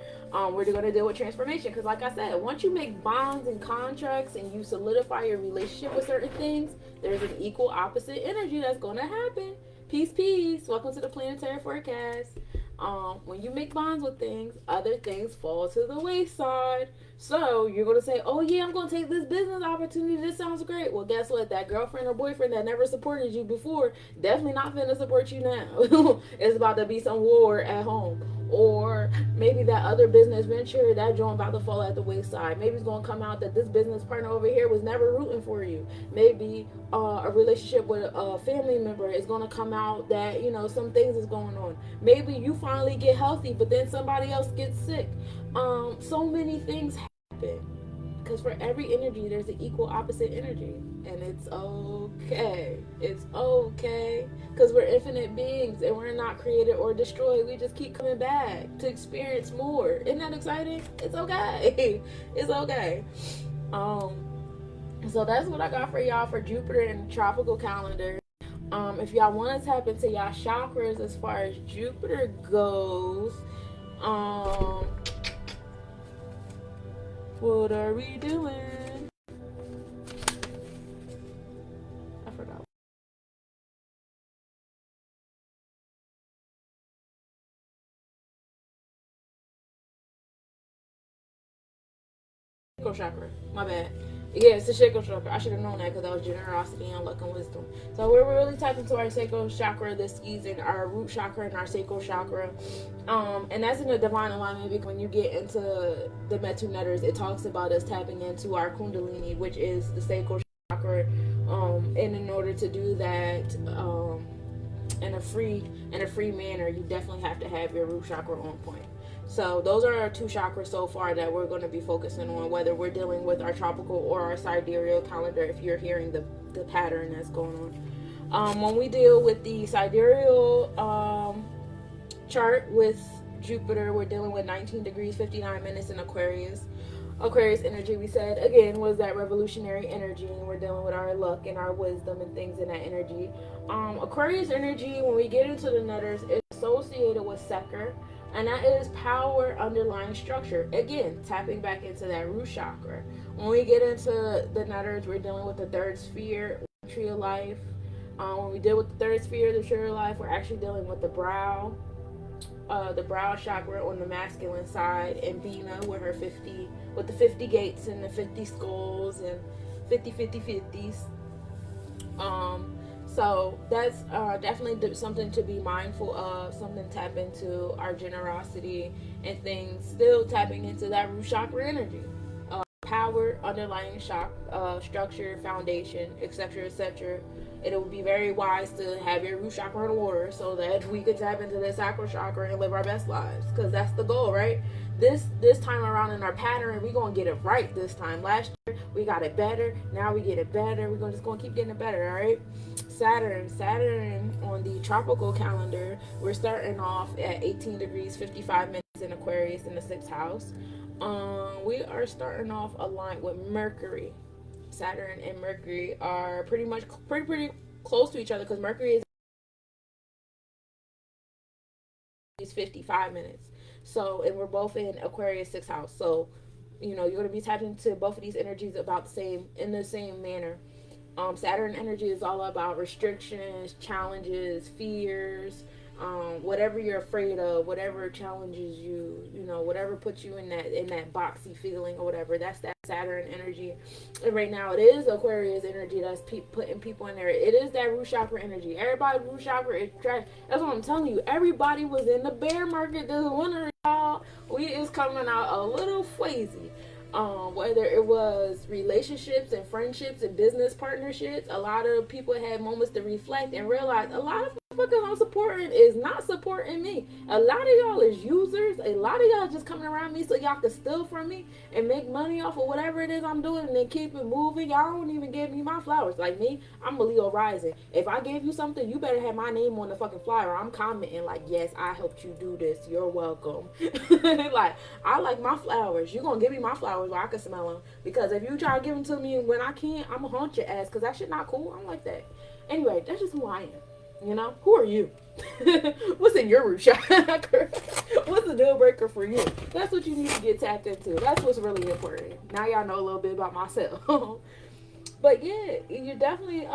we're going to deal with transformation. Because like I said, once you make bonds and contracts and you solidify your relationship with certain things, there's an equal opposite energy that's going to happen. Peace, peace. Welcome to the Planetary Forecast. When you make bonds with things, other things fall to the wayside. So you're going to say, oh yeah, I'm going to take this business opportunity. This sounds great. Well, guess what? That girlfriend or boyfriend that never supported you before, definitely not going to support you now. It's about to be some war at home. Or maybe that other business venture, that joint about to fall at the wayside. Maybe it's going to come out that this business partner over here was never rooting for you. Maybe a relationship with a family member is going to come out that, some things is going on. Maybe you finally get healthy, but then somebody else gets sick. So many things happen. Because for every energy, there's an equal opposite energy. And it's okay. It's okay. Because we're infinite beings and we're not created or destroyed. We just keep coming back to experience more. Isn't that exciting? It's okay. It's okay. So that's what I got for y'all for Jupiter and the tropical calendar. If y'all want to tap into y'all chakras as far as Jupiter goes, what are we doing? I forgot. Sacral chakra. My bad. Yeah, it's the sacral chakra. I should have known that because that was generosity and luck and wisdom. So we're really tapping into our sacral chakra, the skis, and our root chakra and our sacral chakra. And that's in the divine alignment, because when you get into the Metu Netters, it talks about us tapping into our kundalini, which is the sacral chakra. And in order to do that in a free manner, you definitely have to have your root chakra on point. So those are our two chakras so far that we're going to be focusing on, whether we're dealing with our tropical or our sidereal calendar, if you're hearing the pattern that's going on. When we deal with the sidereal chart with Jupiter, we're dealing with 19 degrees, 59 minutes in Aquarius. Aquarius energy, we said, again, was that revolutionary energy, and we're dealing with our luck and our wisdom and things in that energy. Aquarius energy, when we get into the Netters, is associated with Seker, and that is power underlying structure. Again, tapping back into that root chakra. When we get into the Netters, we're dealing with the third sphere, tree of life. When we deal with the third sphere, the tree of life, we're actually dealing with the brow chakra on the masculine side, and Bina with her 50, with the 50 gates and the 50 skulls and 50. So that's definitely something to be mindful of, something to tap into our generosity and things, still tapping into that root chakra energy. Power, underlying structure, foundation, etc., etc. It would be very wise to have your root chakra in order so that we could tap into the sacral chakra and live our best lives, because that's the goal, right? This time around in our pattern, we're gonna get it right this time. Last year we got it better, now we get it better. We're just gonna keep getting it better, all right? Saturn on the tropical calendar, we're starting off at 18 degrees 55 minutes in Aquarius in the 6th house. We are starting off aligned with Mercury. Saturn and Mercury are pretty close to each other, because Mercury is 55 minutes. So, and we're both in Aquarius 6th house. So, you're going to be tapped into both of these energies in the same manner. Saturn energy is all about restrictions, challenges, fears, whatever you're afraid of, whatever challenges you, whatever puts you in that boxy feeling or whatever. That's that Saturn energy. And right now, it is Aquarius energy that's putting people in there. It is that root chakra energy. Everybody's root chakra is trash. That's what I'm telling you. Everybody was in the bear market this winter, y'all. We is coming out a little crazy. Whether it was relationships and friendships and business partnerships, a lot of people had moments to reflect and realize a lot of motherfuckers I'm supporting is not supporting me. A lot of y'all is users. A lot of y'all just coming around me so y'all can steal from me and make money off of whatever it is I'm doing and then keep it moving. Y'all don't even give me my flowers. Like me, I'm a Leo rising. If I gave you something, you better have my name on the fucking flyer. I'm commenting like, yes, I helped you do this. You're welcome. Like, I like my flowers. You're going to give me my flowers where I can smell them. Because if you try to give them to me when I can't, I'm going to haunt your ass because that shit not cool. I'm like that. Anyway, that's just who I am. Who are you? What's in your root chakra? What's the deal breaker for you? That's what you need to get tapped into. That's what's really important. Now y'all know a little bit about myself. But yeah, you're definitely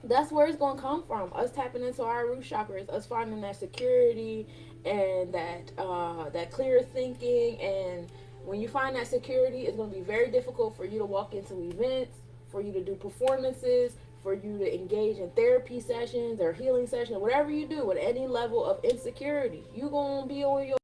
that's where it's gonna come from. Us tapping into our root chakras, us finding that security and that clear thinking. And when you find that security, it's gonna be very difficult for you to walk into events, for you to do performances, for you to engage in therapy sessions or healing sessions, whatever you do with any level of insecurity. You're gonna be on your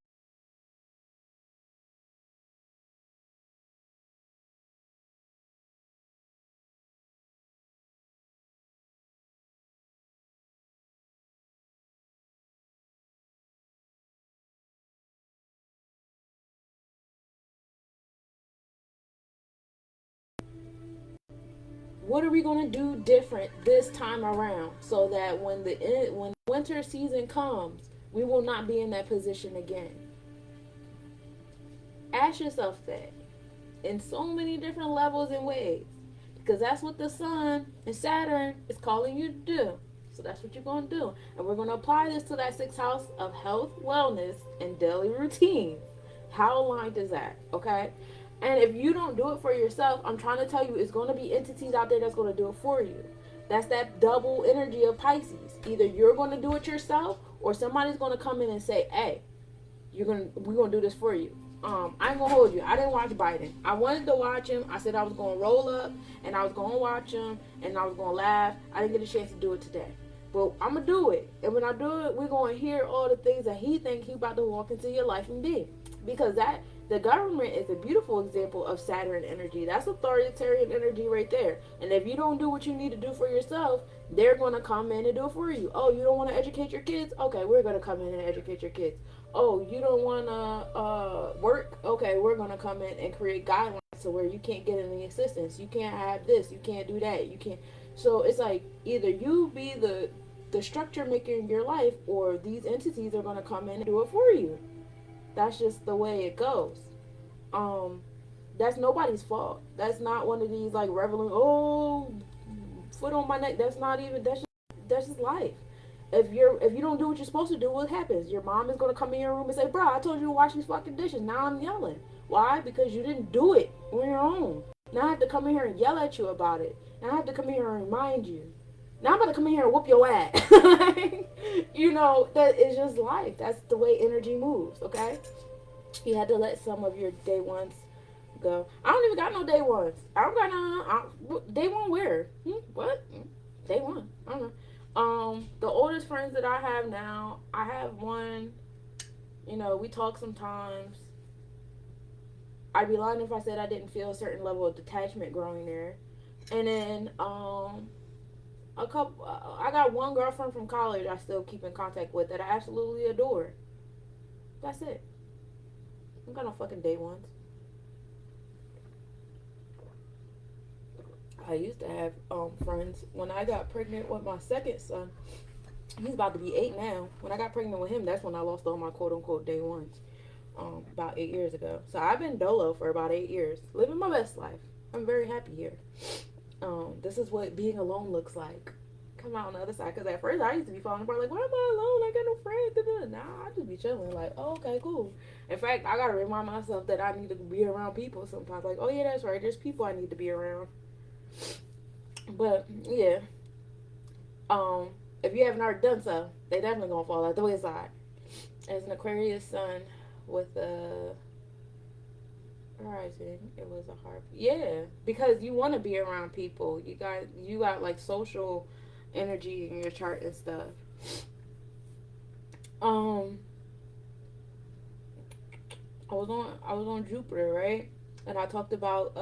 what are we going to do different this time around so that when winter season comes, we will not be in that position again. Ask yourself that in so many different levels and ways, because that's what the sun and Saturn is calling you to do. So that's what you're going to do, and we're going to apply this to that sixth house of health, wellness, and daily routine. How aligned is that? Okay. And if you don't do it for yourself, I'm trying to tell you, it's going to be entities out there that's going to do it for you. That's that double energy of Pisces. Either you're going to do it yourself, or somebody's going to come in and say, "Hey, we're gonna do this for you." I ain't gonna hold you. I didn't watch Biden. I wanted to watch him. I said I was gonna roll up and I was gonna watch him and I was gonna laugh. I didn't get a chance to do it today, but I'm gonna do it. And when I do it, we're gonna hear all the things that he think he about to walk into your life and be, because that the government is a beautiful example of Saturn energy. That's authoritarian energy right there. And if you don't do what you need to do for yourself, they're gonna come in and do it for you. Oh, you don't want to educate your kids? Okay, we're gonna come in and educate your kids. Oh, you don't want to work? Okay, we're going to come in and create guidelines to where you can't get any assistance. You can't have this. You can't do that. You can't. So it's like either you be the structure maker in your life, or these entities are going to come in and do it for you. That's just the way it goes. That's nobody's fault. That's not one of these like reveling, oh, foot on my neck. That's not even, that's just life. If you don't do what you're supposed to do, what happens? Your mom is gonna come in your room and say, "Bro, I told you to wash these fucking dishes." Now I'm yelling. Why? Because you didn't do it on your own. Now I have to come in here and yell at you about it. Now I have to come in here and remind you. Now I'm about to come in here and whoop your ass. That is just life. That's the way energy moves. Okay. You had to let some of your day ones go. I don't even got no day ones. I don't got no day one where? What? Day one. I don't know. The oldest friends that I have now, I have one, we talk sometimes. I'd be lying if I said I didn't feel a certain level of detachment growing there. And then, I got one girlfriend from college I still keep in contact with that I absolutely adore. That's it. I don't got no fucking day ones. I used to have friends. When I got pregnant with my second son, he's about to be 8 now. When I got pregnant with him, that's when I lost all my quote unquote day ones. About 8 years ago. So I've been dolo for about 8 years, living my best life. I'm very happy here. This is what being alone looks like. Come out on the other side, because at first I used to be falling apart, like, why am I alone? I got no friends. Nah, I just be chilling, like, oh, okay, cool. In fact, I gotta remind myself that I need to be around people sometimes. Like, oh yeah, that's right. There's people I need to be around. But yeah, If you haven't already done so, they definitely gonna fall out the wayside. As an Aquarius sun with a rising, it was a harp. Yeah, because you want to be around people. You got like social energy in your chart and stuff. Um, I was on Jupiter, right? And I talked about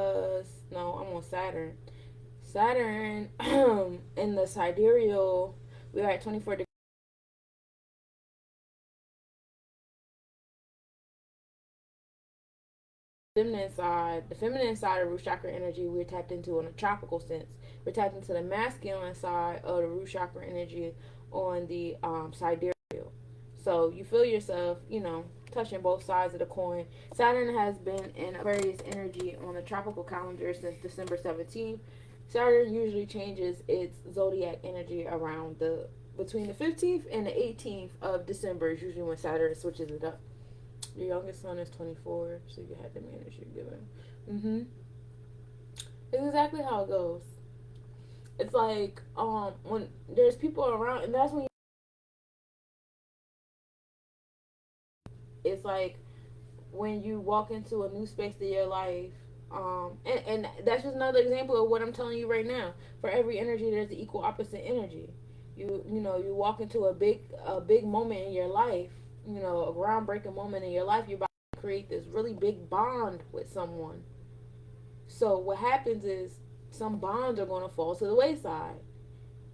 no, I'm on Saturn. Saturn in the sidereal, we are at 24 the feminine side of root chakra energy, we're tapped into in a tropical sense. We're tapped into the masculine side of the root chakra energy on the sidereal. So you feel yourself, touching both sides of the coin. Saturn has been in Aquarius energy on the tropical calendar since December 17th. Saturn usually changes its zodiac energy around the between the 15th and the 18th of December is usually when Saturn switches it up. Your youngest son is 24, so you had to manage your giving. Mm-hmm. It's exactly how it goes. It's like when there's people around, and that's when it's like when you walk into a new space of your life. And that's just another example of what I'm telling you right now. For every energy, there's an equal opposite energy. You walk into a big moment in your life. A groundbreaking moment in your life. You're about to create this really big bond with someone. So what happens is some bonds are going to fall to the wayside.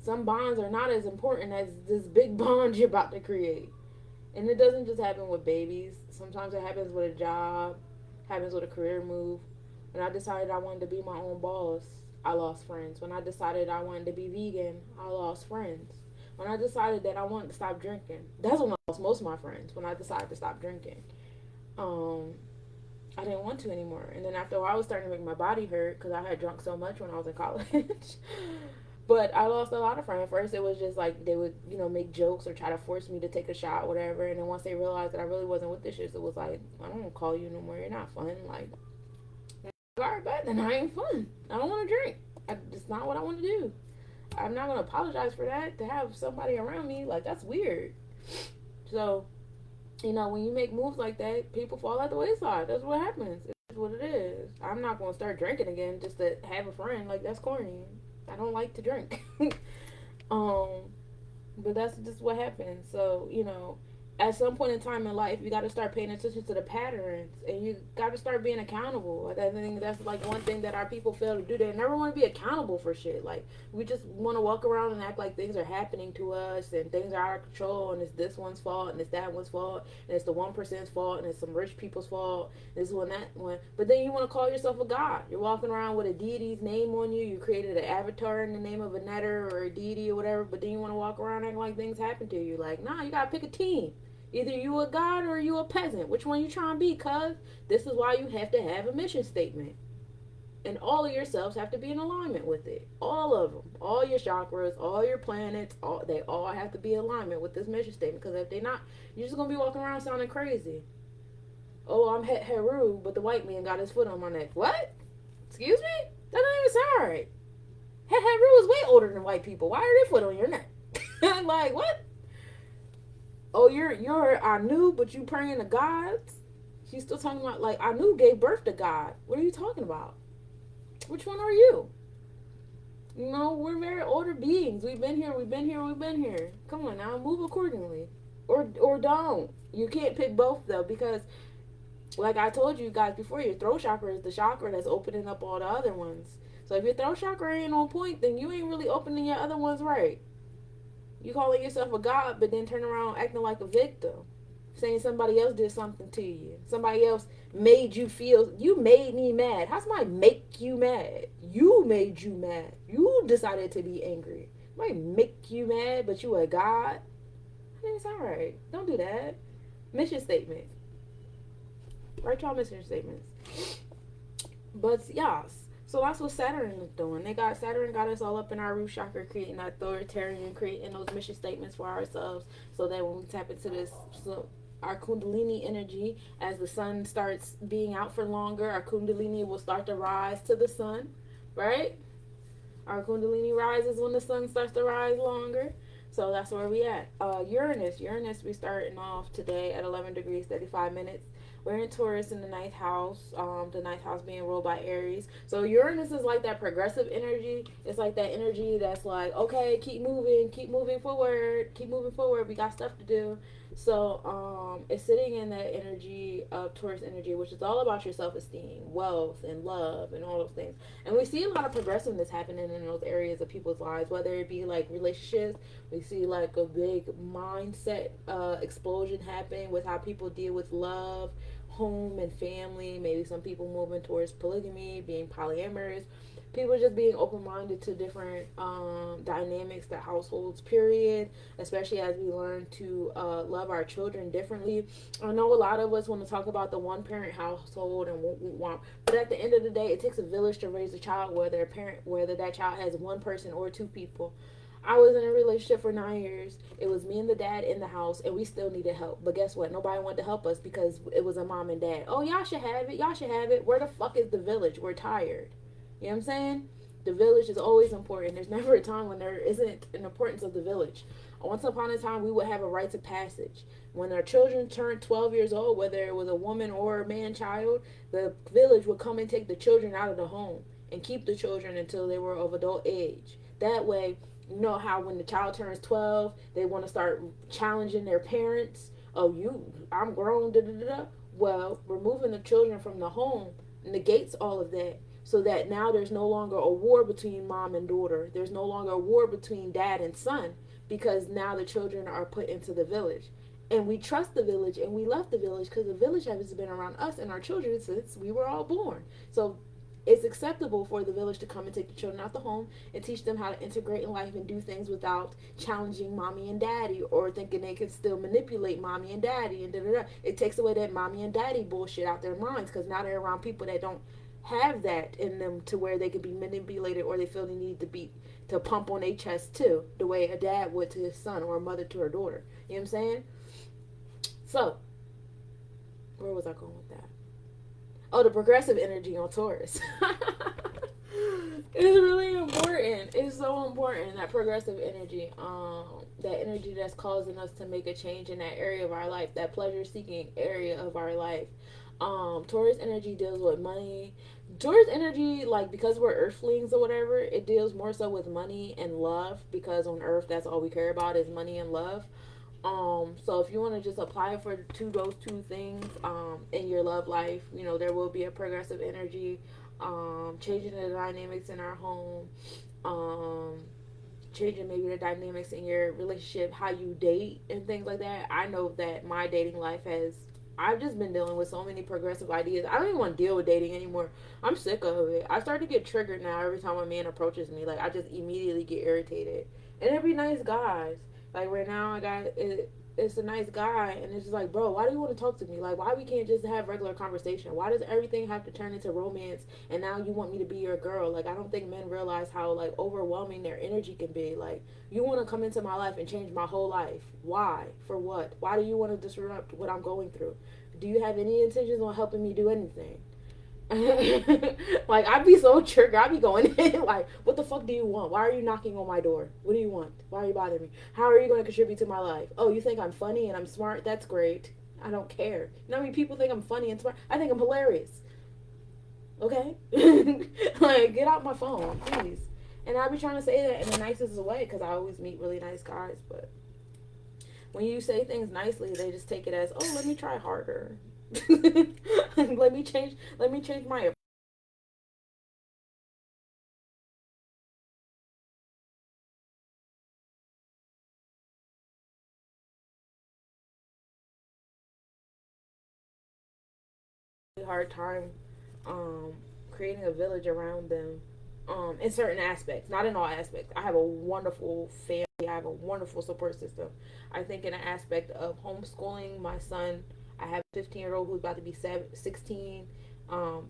Some bonds are not as important as this big bond you're about to create. And it doesn't just happen with babies. Sometimes it happens with a job, happens with a career move. When I decided I wanted to be my own boss, I lost friends. When I decided I wanted to be vegan, I lost friends. When I decided that I wanted to stop drinking, that's when I lost most of my friends. When I decided to stop drinking, um, I didn't want to anymore. And then after a while, I was starting to make my body hurt because I had drunk so much when I was in college. But I lost a lot of friends. First, it was just like they would, make jokes or try to force me to take a shot, whatever. And then once they realized that I really wasn't with this shit, it was like, I don't want to call you no more. You're not fun. Like, all right, but then I ain't fun. I don't want to drink. It's not what I want to do. I'm not gonna apologize for that. To have somebody around me, like that's weird. So, when you make moves like that, people fall at the wayside. That's what happens. It's what it is. I'm not gonna start drinking again just to have a friend. Like that's corny. I don't like to drink. um, but that's just what happens. So, at some point in time in life, you got to start paying attention to the patterns and you got to start being accountable. I think that's like one thing that our people fail to do. They never want to be accountable for shit. Like, we just want to walk around and act like things are happening to us and things are out of control and it's this one's fault and it's that one's fault and it's the 1%'s fault and it's some rich people's fault. This one, that one. But then you want to call yourself a god. You're walking around with a deity's name on you. You created an avatar in the name of a netter or a deity or whatever. But then you want to walk around acting like things happen to you. Like, nah, you got to pick a team. Either you a god or you a peasant. Which one you trying to be? Cuz this is why you have to have a mission statement. And all of yourselves have to be in alignment with it. All of them. All your chakras, all your planets, they all have to be in alignment with this mission statement. Because if they're not, you're just going to be walking around sounding crazy. Oh, I'm Heru, but the white man got his foot on my neck. What? Excuse me? That don't even sound right. Heru is way older than white people. Why are their foot on your neck? Like, what? Oh, you're Anu, but you praying to gods? She's still talking about like Anu gave birth to God. What are you talking about? Which one are you? We're very older beings. We've been here, we've been here, we've been here. Come on now, move accordingly. Or don't. You can't pick both though, because like I told you guys before, your throat chakra is the chakra that's opening up all the other ones. So if your throat chakra ain't on point, then you ain't really opening your other ones right. You calling yourself a god, but then turn around acting like a victim, saying somebody else did something to you. Somebody else made you feel. You made me mad. How somebody make you mad? You made you mad. You decided to be angry. Somebody make you mad, but you a god. I think it's all right. Don't do that. Mission statement. Write y'all mission statements. But yes. So that's what Saturn is doing. Saturn got us all up in our root chakra, creating authoritarian, creating those mission statements for ourselves, so that when we tap into this, our Kundalini energy, as the sun starts being out for longer, our Kundalini will start to rise to the sun, right? Our Kundalini rises when the sun starts to rise longer. So that's where we at. Uranus, we starting off today at 11 degrees 35 minutes. We're in Taurus in the ninth house. The ninth house being ruled by Aries. So Uranus is like that progressive energy. It's like that energy that's like, okay, keep moving forward, keep moving forward. We got stuff to do. So it's sitting in that energy of Taurus energy, which is all about your self esteem, wealth, and love, and all those things. And we see a lot of progressiveness happening in those areas of people's lives, whether it be like relationships. We see like a big mindset explosion happening with how people deal with love, home, and family. Maybe some people moving towards polygamy, being polyamorous. People just being open minded to different dynamics that households, period, especially as we learn to love our children differently. I know a lot of us want to talk about the one parent household and want, but at the end of the day, it takes a village to raise a child, whether that child has one person or two people. I was in a relationship for 9 years. It was me and the dad in the house, and we still needed help. But guess what? Nobody wanted to help us because it was a mom and dad. Oh, y'all should have it. Y'all should have it. Where the fuck is the village? We're tired. You know what I'm saying? The village is always important. There's never a time when there isn't an importance of the village. Once upon a time, we would have a rite of passage. When our children turned 12 years old, whether it was a woman or a man child, the village would come and take the children out of the home and keep the children until they were of adult age. That way, you know how when the child turns 12, they want to start challenging their parents. Oh, I'm grown, da da da. Well, removing the children from the home negates all of that, so that now there's no longer a war between mom and daughter. There's no longer a war between dad and son, because now the children are put into the village. And we trust the village and we love the village because the village has been around us and our children since we were all born. So it's acceptable for the village to come and take the children out the home and teach them how to integrate in life and do things without challenging mommy and daddy or thinking they can still manipulate mommy and daddy and da da da. It takes away that mommy and daddy bullshit out their minds because now they're around people that don't have that in them to where they can be manipulated or they feel they need to pump on their chest too, the way a dad would to his son or a mother to her daughter. You know what I'm saying? So, where was I going with that? Oh, the progressive energy on Taurus. It's really important. It's so important, that progressive energy. That energy that's causing us to make a change in that area of our life, that pleasure seeking area of our life. Taurus energy deals with money. Taurus energy, like, because we're earthlings or whatever, it deals more so with money and love, because on earth that's all we care about is money and love. So if you want to just apply for those two things in your love life, you know, there will be a progressive energy, changing the dynamics in our home, changing maybe the dynamics in your relationship, how you date and things like that. I know that my dating life has, I've just been dealing with so many progressive ideas. I don't even want to deal with dating anymore. I'm sick of it. I start to get triggered now every time a man approaches me. Like, I just immediately get irritated. And it'd be nice guys. Like, right now, I got it. It's a nice guy, and it's just like, bro, why do you want to talk to me? Like, why we can't just have regular conversation? Why does everything have to turn into romance? And now you want me to be your girl? Like, I don't think men realize how like overwhelming their energy can be. Like, you want to come into my life and change my whole life? Why? For what? Why do you want to disrupt what I'm going through? Do you have any intentions on helping me do anything? Like, I'd be so triggered. I'd be going in like, what the fuck do you want? Why are you knocking on my door? What do you want? Why are you bothering me? How are you going to contribute to my life? Oh, you think I'm funny and I'm smart? That's great. I don't care. You know how many people think I'm funny and smart? I think I'm hilarious. Okay? Like, get out my phone, please. And I be trying to say that in the nicest way because I always meet really nice guys. But when you say things nicely, they just take it as, oh, let me try harder. Let me change my hard time um creating a village around them in certain aspects, not in all aspects. I have a wonderful family. I have a wonderful support system. I think in an aspect of homeschooling my son, I have a 15-year-old who's about to be 16,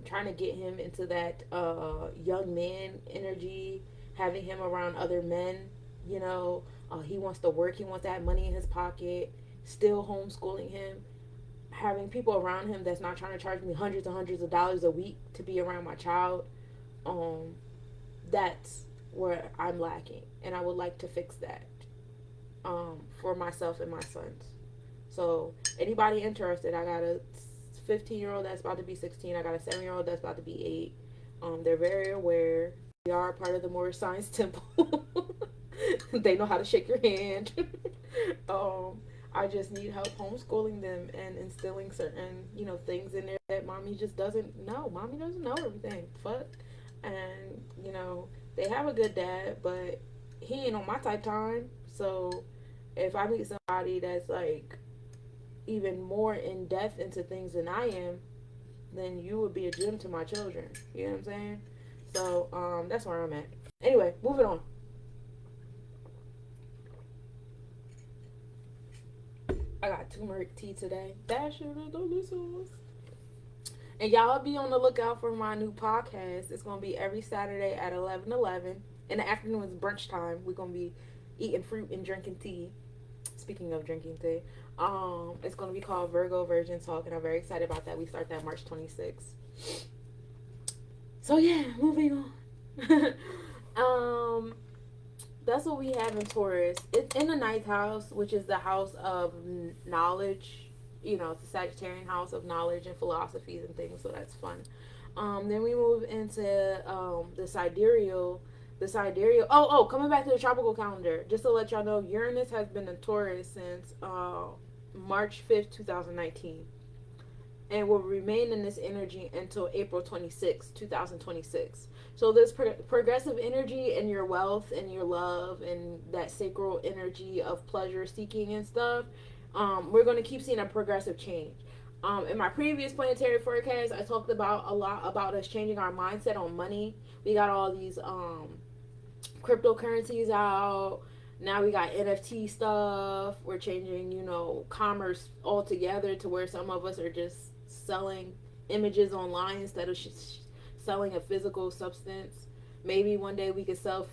trying to get him into that young man energy, having him around other men, you know. He wants to work, he wants to have money in his pocket, still homeschooling him, having people around him that's not trying to charge me hundreds and hundreds of dollars a week to be around my child. um that's where I'm lacking, and I would like to fix that. for myself and my sons. So anybody interested, I got a 15-year-old that's about to be 16. I got a 7-year-old that's about to be 8. They're very aware. We are part of the Moorish Science Temple. They know how to shake your hand. I just need help homeschooling them and instilling certain, things in there that mommy just doesn't know. Mommy doesn't know everything. Fuck. And, they have a good dad, but he ain't on my type time. So if I meet somebody that's like even more in depth into things than I am, then you would be a gem to my children. You know what I'm saying? So that's where I'm at. Anyway, moving on. I got turmeric tea today. That shit is delicious. And y'all be on the lookout for my new podcast. It's gonna be every Saturday at 11:11. In the afternoon is brunch time. We're gonna be eating fruit and drinking tea. Speaking of drinking tea, it's gonna be called Virgo Virgin Talk, and I'm very excited about that. We start that March 26th. So yeah, moving on. That's what we have in Taurus. It's in the ninth house, which is the house of knowledge. It's the Sagittarian house of knowledge and philosophies and things, so that's fun. Then we move into the sidereal. The sidereal. Coming back to the tropical calendar, just to let y'all know, Uranus has been in Taurus since March 5th, 2019. And will remain in this energy until April 26th, 2026. So this progressive energy and your wealth and your love and that sacral energy of pleasure seeking and stuff, we're going to keep seeing a progressive change. In my previous planetary forecast, I talked about a lot about us changing our mindset on money. We got all these cryptocurrencies out. Now we got NFT stuff. We're changing, commerce altogether to where some of us are just selling images online instead of selling a physical substance. Maybe one day we could sell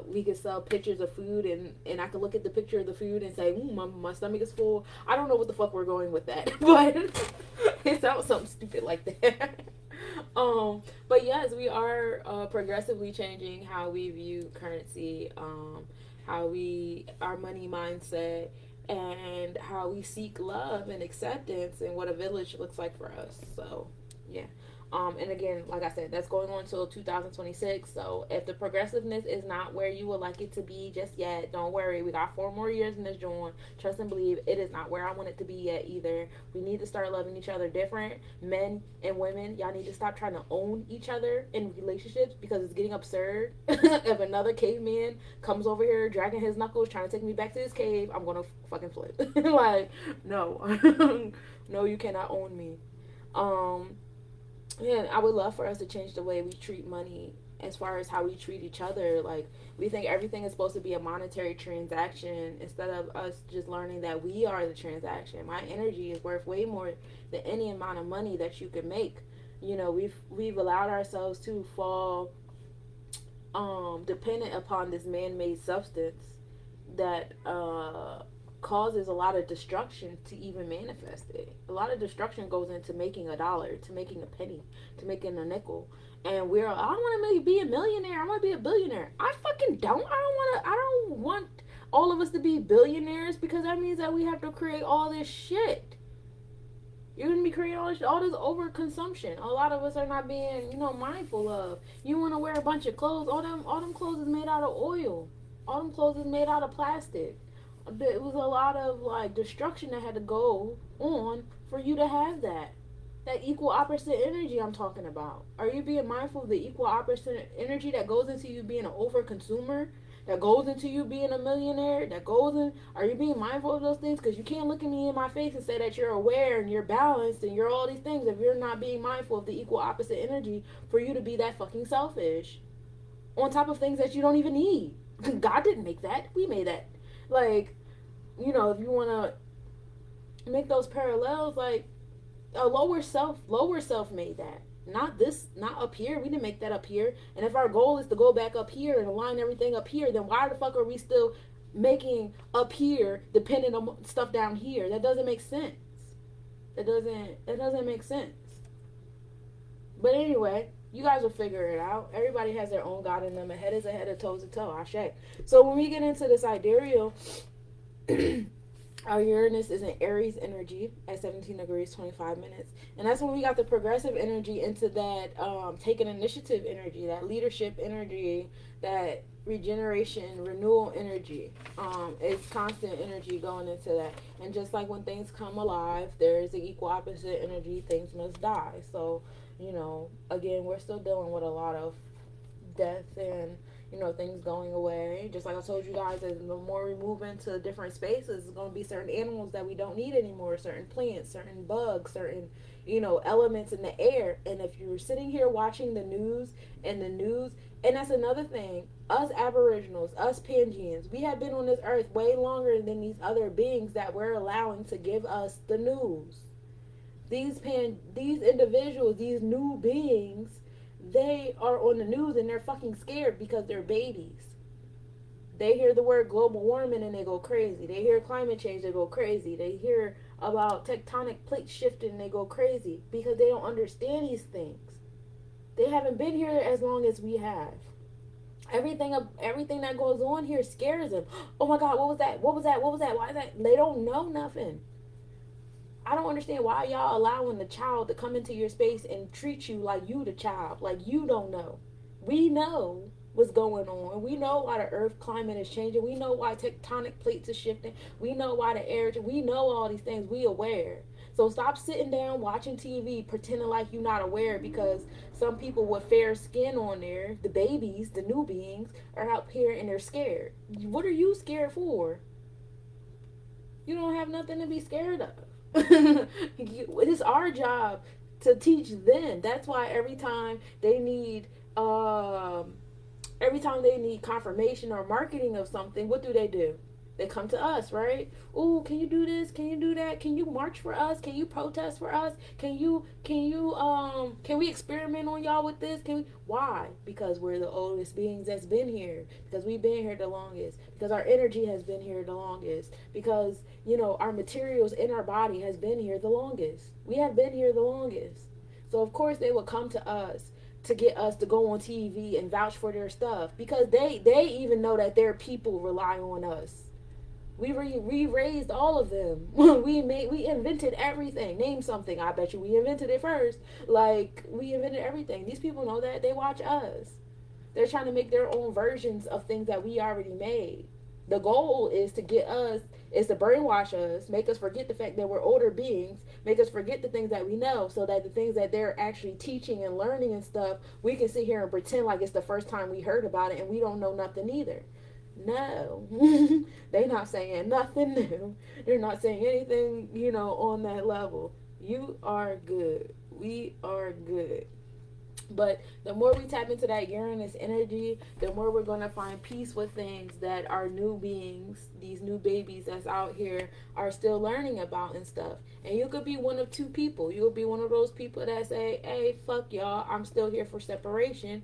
we could sell pictures of food, and I could look at the picture of the food and say, my stomach is full. I don't know what the fuck we're going with that, but it sounds something stupid like that. But yes, we are progressively changing how we view currency, our money mindset, and how we seek love and acceptance and what a village looks like for us. So yeah. And again, like I said, that's going on until 2026. So if the progressiveness is not where you would like it to be just yet, don't worry. We got 4 more years in this joint. Trust and believe, it is not where I want it to be yet either. We need to start loving each other different. Men and women, y'all need to stop trying to own each other in relationships, because it's getting absurd. If another caveman comes over here dragging his knuckles trying to take me back to his cave, I'm gonna fucking flip. Like, no. No, you cannot own me. Yeah, I would love for us to change the way we treat money as far as how we treat each other. Like, we think everything is supposed to be a monetary transaction instead of us just learning that we are the transaction. My energy is worth way more than any amount of money that you could make. We've allowed ourselves to fall dependent upon this man-made substance that causes a lot of destruction to even manifest it. A lot of destruction goes into making $1, to making a penny, to making a nickel. And I want to be a millionaire. I want to be a billionaire. I fucking don't. I don't want all of us to be billionaires, because that means that we have to create all this shit. You're going to be creating all this overconsumption. A lot of us are not being, mindful of. You want to wear a bunch of clothes. All them clothes is made out of oil. All them clothes is made out of plastic. It was a lot of destruction that had to go on for you to have that equal opposite energy I'm talking about. Are you being mindful of the equal opposite energy that goes into you being an over consumer, that goes into you being a millionaire, are you being mindful of those things? Because you can't look at me in my face and say that you're aware and you're balanced and you're all these things if you're not being mindful of the equal opposite energy for you to be that fucking selfish on top of things that you don't even need. God didn't make that. We made that. If you want to make those parallels, a lower self made that. Not up here. We didn't make that up here. And if our goal is to go back up here and align everything up here, then why the fuck are we still making up here dependent on stuff down here? That doesn't make sense. It doesn't make sense. But anyway, you guys will figure it out. Everybody has their own God in them. A head is a head, a toe is a toe. Ashe. So when we get into the sidereal, Our Uranus is in Aries energy at 17 degrees 25 minutes. And that's when we got the progressive energy into that taking initiative energy, that leadership energy, that regeneration, renewal energy. It's constant energy going into that. And just like when things come alive, there's the equal opposite energy, things must die. So, again, we're still dealing with a lot of death and things going away. Just like I told you guys, as the more we move into different spaces, it's going to be certain animals that we don't need anymore, certain plants, certain bugs, certain elements in the air. And if you're sitting here watching the news, and that's another thing, us aboriginals, us Pangeans, we have been on this earth way longer than these other beings that we're allowing to give us the news. These individuals, these new beings, they are on the news and they're fucking scared because they're babies. They hear the word global warming and they go crazy. They hear climate change, they go crazy. They hear about tectonic plate shifting and they go crazy because they don't understand these things. They haven't been here as long as we have. Everything that goes on here scares them. Oh my God, what was that? What was that? What was that? Why is that? They don't know nothing. I don't understand why y'all allowing the child to come into your space and treat you like you the child, like you don't know. We know what's going on. We know why the earth climate is changing. We know why tectonic plates are shifting. We know why the air, we know all these things. We aware. So stop sitting down watching TV pretending like you're not aware because some people with fair skin on there, the babies, the new beings, are out here and they're scared. What are you scared for? You don't have nothing to be scared of. It's our job to teach them. That's why every time they need confirmation or marketing of something, what do? They come to us, right? Oh, can you do this? Can you do that? Can you march for us? Can you protest for us? Can we experiment on y'all with this? Why? Because we're the oldest beings that's been here. Because we've been here the longest. Because our energy has been here the longest. Because, our materials in our body has been here the longest. We have been here the longest. So of course they will come to us to get us to go on TV and vouch for their stuff because they even know that their people rely on us. We raised all of them. We invented everything. Name something. I bet you we invented it first. Like we invented everything. These people know that. They watch us. They're trying to make their own versions of things that we already made. The goal is to brainwash us, make us forget the fact that we're older beings, make us forget the things that we know, so that the things that they're actually teaching and learning and stuff, we can sit here and pretend like it's the first time we heard about it and we don't know nothing either. No, they're not saying nothing new. They're not saying anything, on that level. You are good. We are good. But the more we tap into that Uranus energy, the more we're going to find peace with things that our new beings, these new babies that's out here, are still learning about and stuff. And you could be one of two people. You'll be one of those people that say, hey, fuck y'all, I'm still here for separation.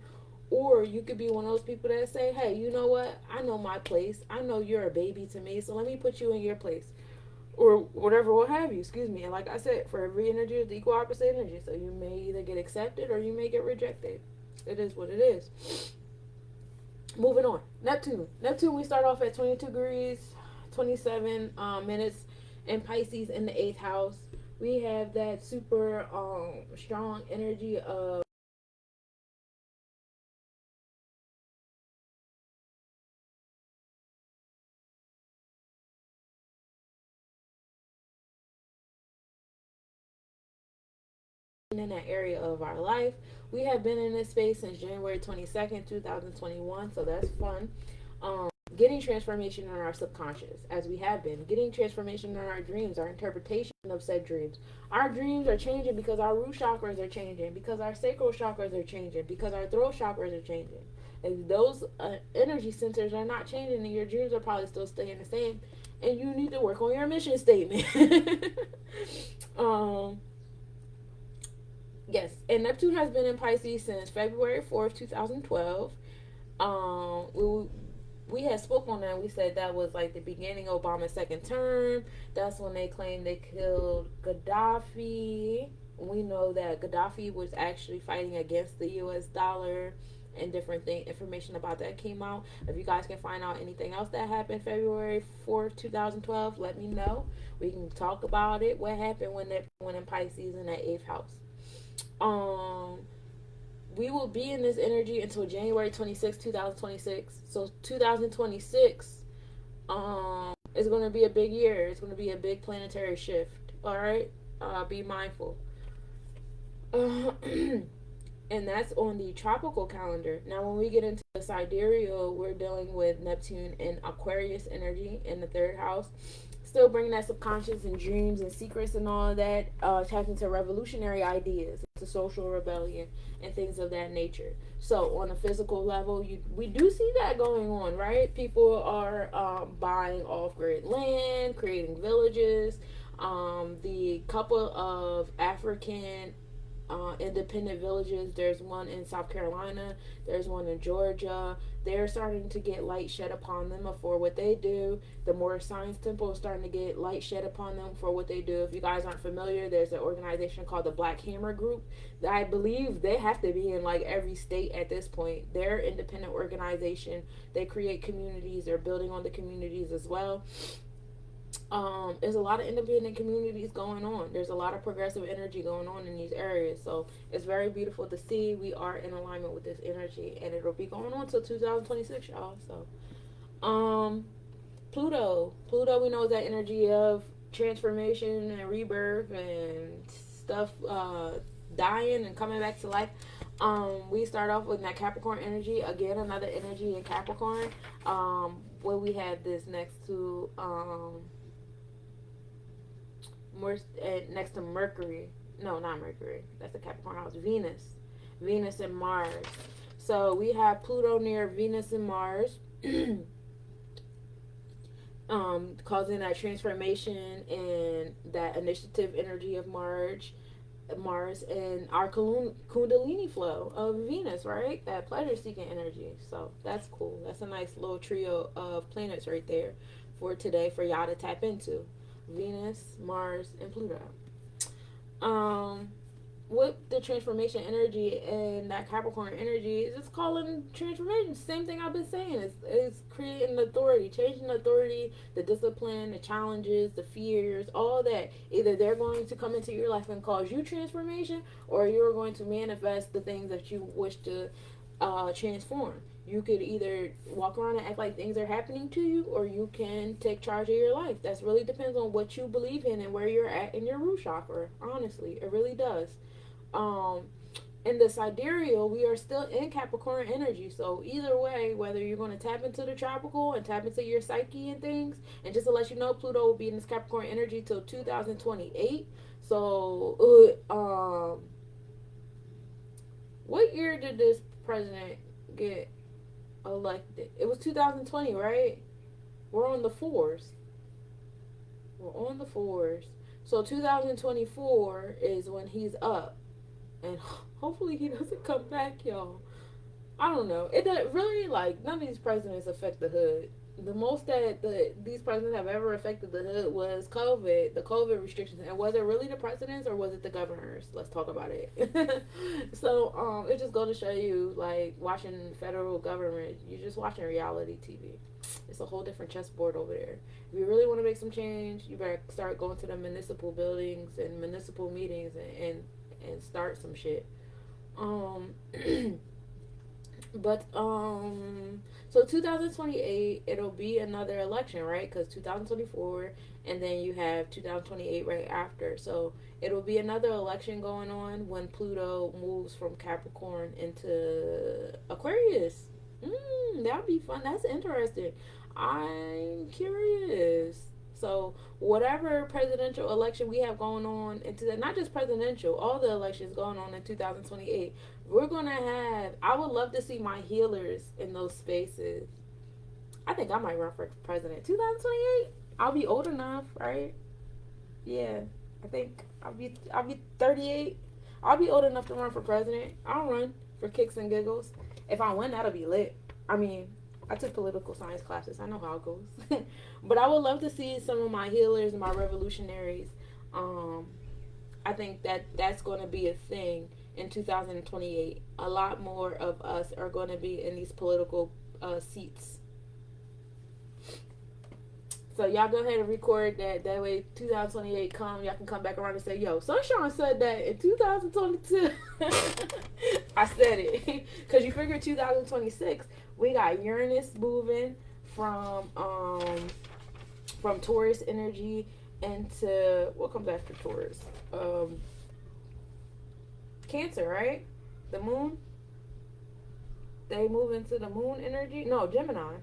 Or you could be one of those people that say, hey, you know what? I know my place. I know you're a baby to me, so let me put you in your place. Or whatever, what have you, excuse me. And like I said, for every energy is the equal opposite energy. So you may either get accepted or you may get rejected. It is what it is. Moving on. Neptune, we start off at 22 degrees, 27 minutes in Pisces in the 8th house. We have that super strong energy of in that area of our life. We have been in this space since January 22nd, 2021, so that's fun. Getting transformation in our subconscious, as we have been. Getting transformation in our dreams, our interpretation of said dreams. Our dreams are changing because our root chakras are changing, because our sacral chakras are changing, because our throat chakras are changing. If those energy centers are not changing, then your dreams are probably still staying the same, and you need to work on your mission statement. Yes, and Neptune has been in Pisces since February 4th, 2012. We had spoke on that. We said that was like the beginning of Obama's second term. That's when they claimed they killed Gaddafi. We know that Gaddafi was actually fighting against the U.S. dollar and different information about that came out. If you guys can find out anything else that happened February 4th, 2012, let me know. We can talk about it. What happened when that went in Pisces in that eighth house. We will be in this energy until January 26, 2026. So 2026 is going to be a big year. It's going to be a big planetary shift. All right? Be mindful. And that's on the tropical calendar. Now, when we get into the sidereal, we're dealing with Neptune and Aquarius energy in the third house. Still bringing that subconscious and dreams and secrets and all of that, tapped into revolutionary ideas, into social rebellion and things of that nature. So on a physical level, we do see that going on, right? People are buying off-grid land, creating villages. The couple of African independent villages, there's one in South Carolina, there's one in Georgia. They're starting to get light shed upon them for what they do. The Moorish Science Temple is starting to get light shed upon them for what they do. If you guys aren't familiar, there's an organization called the Black Hammer Group that I believe they have to be in like every state at this point. They're an independent organization. They create communities. They're building on the communities as well. There's a lot of independent communities going on. There's a lot of progressive energy going on in these areas. So it's very beautiful to see. We are in alignment with this energy, and it'll be going on till 2026, y'all. So, Pluto, we know is that energy of transformation and rebirth and stuff, dying and coming back to life. We start off with that Capricorn energy. Again, another energy in Capricorn. Where we have this next to more next to Mercury. No, not Mercury. That's the Capricorn house. Venus and Mars. So we have Pluto near Venus and Mars, causing that transformation and that initiative energy of Mars and our Kundalini flow of Venus, right? That pleasure seeking energy. So that's cool. That's a nice little trio of planets right there for today for y'all to tap into. Venus, Mars, and Pluto. With the transformation energy and that Capricorn energy, it's calling transformation. Same thing I've been saying. It's creating authority, changing authority, the discipline, the challenges, the fears, all that. Either they're going to come into your life and cause you transformation, or you're going to manifest the things that you wish to transform. You could either walk around and act like things are happening to you, or you can take charge of your life. That really depends on what you believe in and where you're at in your root chakra. Honestly, it really does. In the sidereal, we are still in Capricorn energy. So either way, whether you're going to tap into the tropical and tap into your psyche and things, and just to let you know, Pluto will be in this Capricorn energy till 2028. So, what year did this president get elected? It was 2020, right? We're on the fours. So 2024 is when he's up. And hopefully he doesn't come back, y'all. I don't know. It doesn't really, like, none of these presidents affect the hood. The most that these presidents have ever affected the hood was COVID, the COVID restrictions. And was it really the presidents or was it the governors? Let's talk about it. So, it just goes to show you, like, watching federal government, you're just watching reality TV. It's a whole different chessboard over there. If you really want to make some change, you better start going to the municipal buildings and municipal meetings and start some shit. But so 2028 it'll be another election, right? Because 2024 and then you have 2028 right after. So it'll be another election going on when Pluto moves from Capricorn into Aquarius. That would be fun. That's interesting. I'm curious. So whatever presidential election we have going on into that, not just presidential, all the elections going on in 2028, we're gonna have. I would love to see my healers in those spaces. I think I might run for president 2028. I'll be old enough, right? Yeah, I think I'll be 38. I'll be old enough to run for president. I'll run for kicks and giggles. If I win, that'll be lit. I mean, I took political science classes. I know how it goes. But I would love to see some of my healers and my revolutionaries. I think that's going to be a thing. in 2028. A lot more of us are going to be in these political seats. So y'all go ahead and record that. That way, 2028 come, y'all can come back around and say, "Yo, Sunshine said that in 2022." I said it because you figure 2026, we got Uranus moving from Taurus energy into what comes after Taurus, Cancer, right? The Moon. They move into the Moon energy. No, Gemini.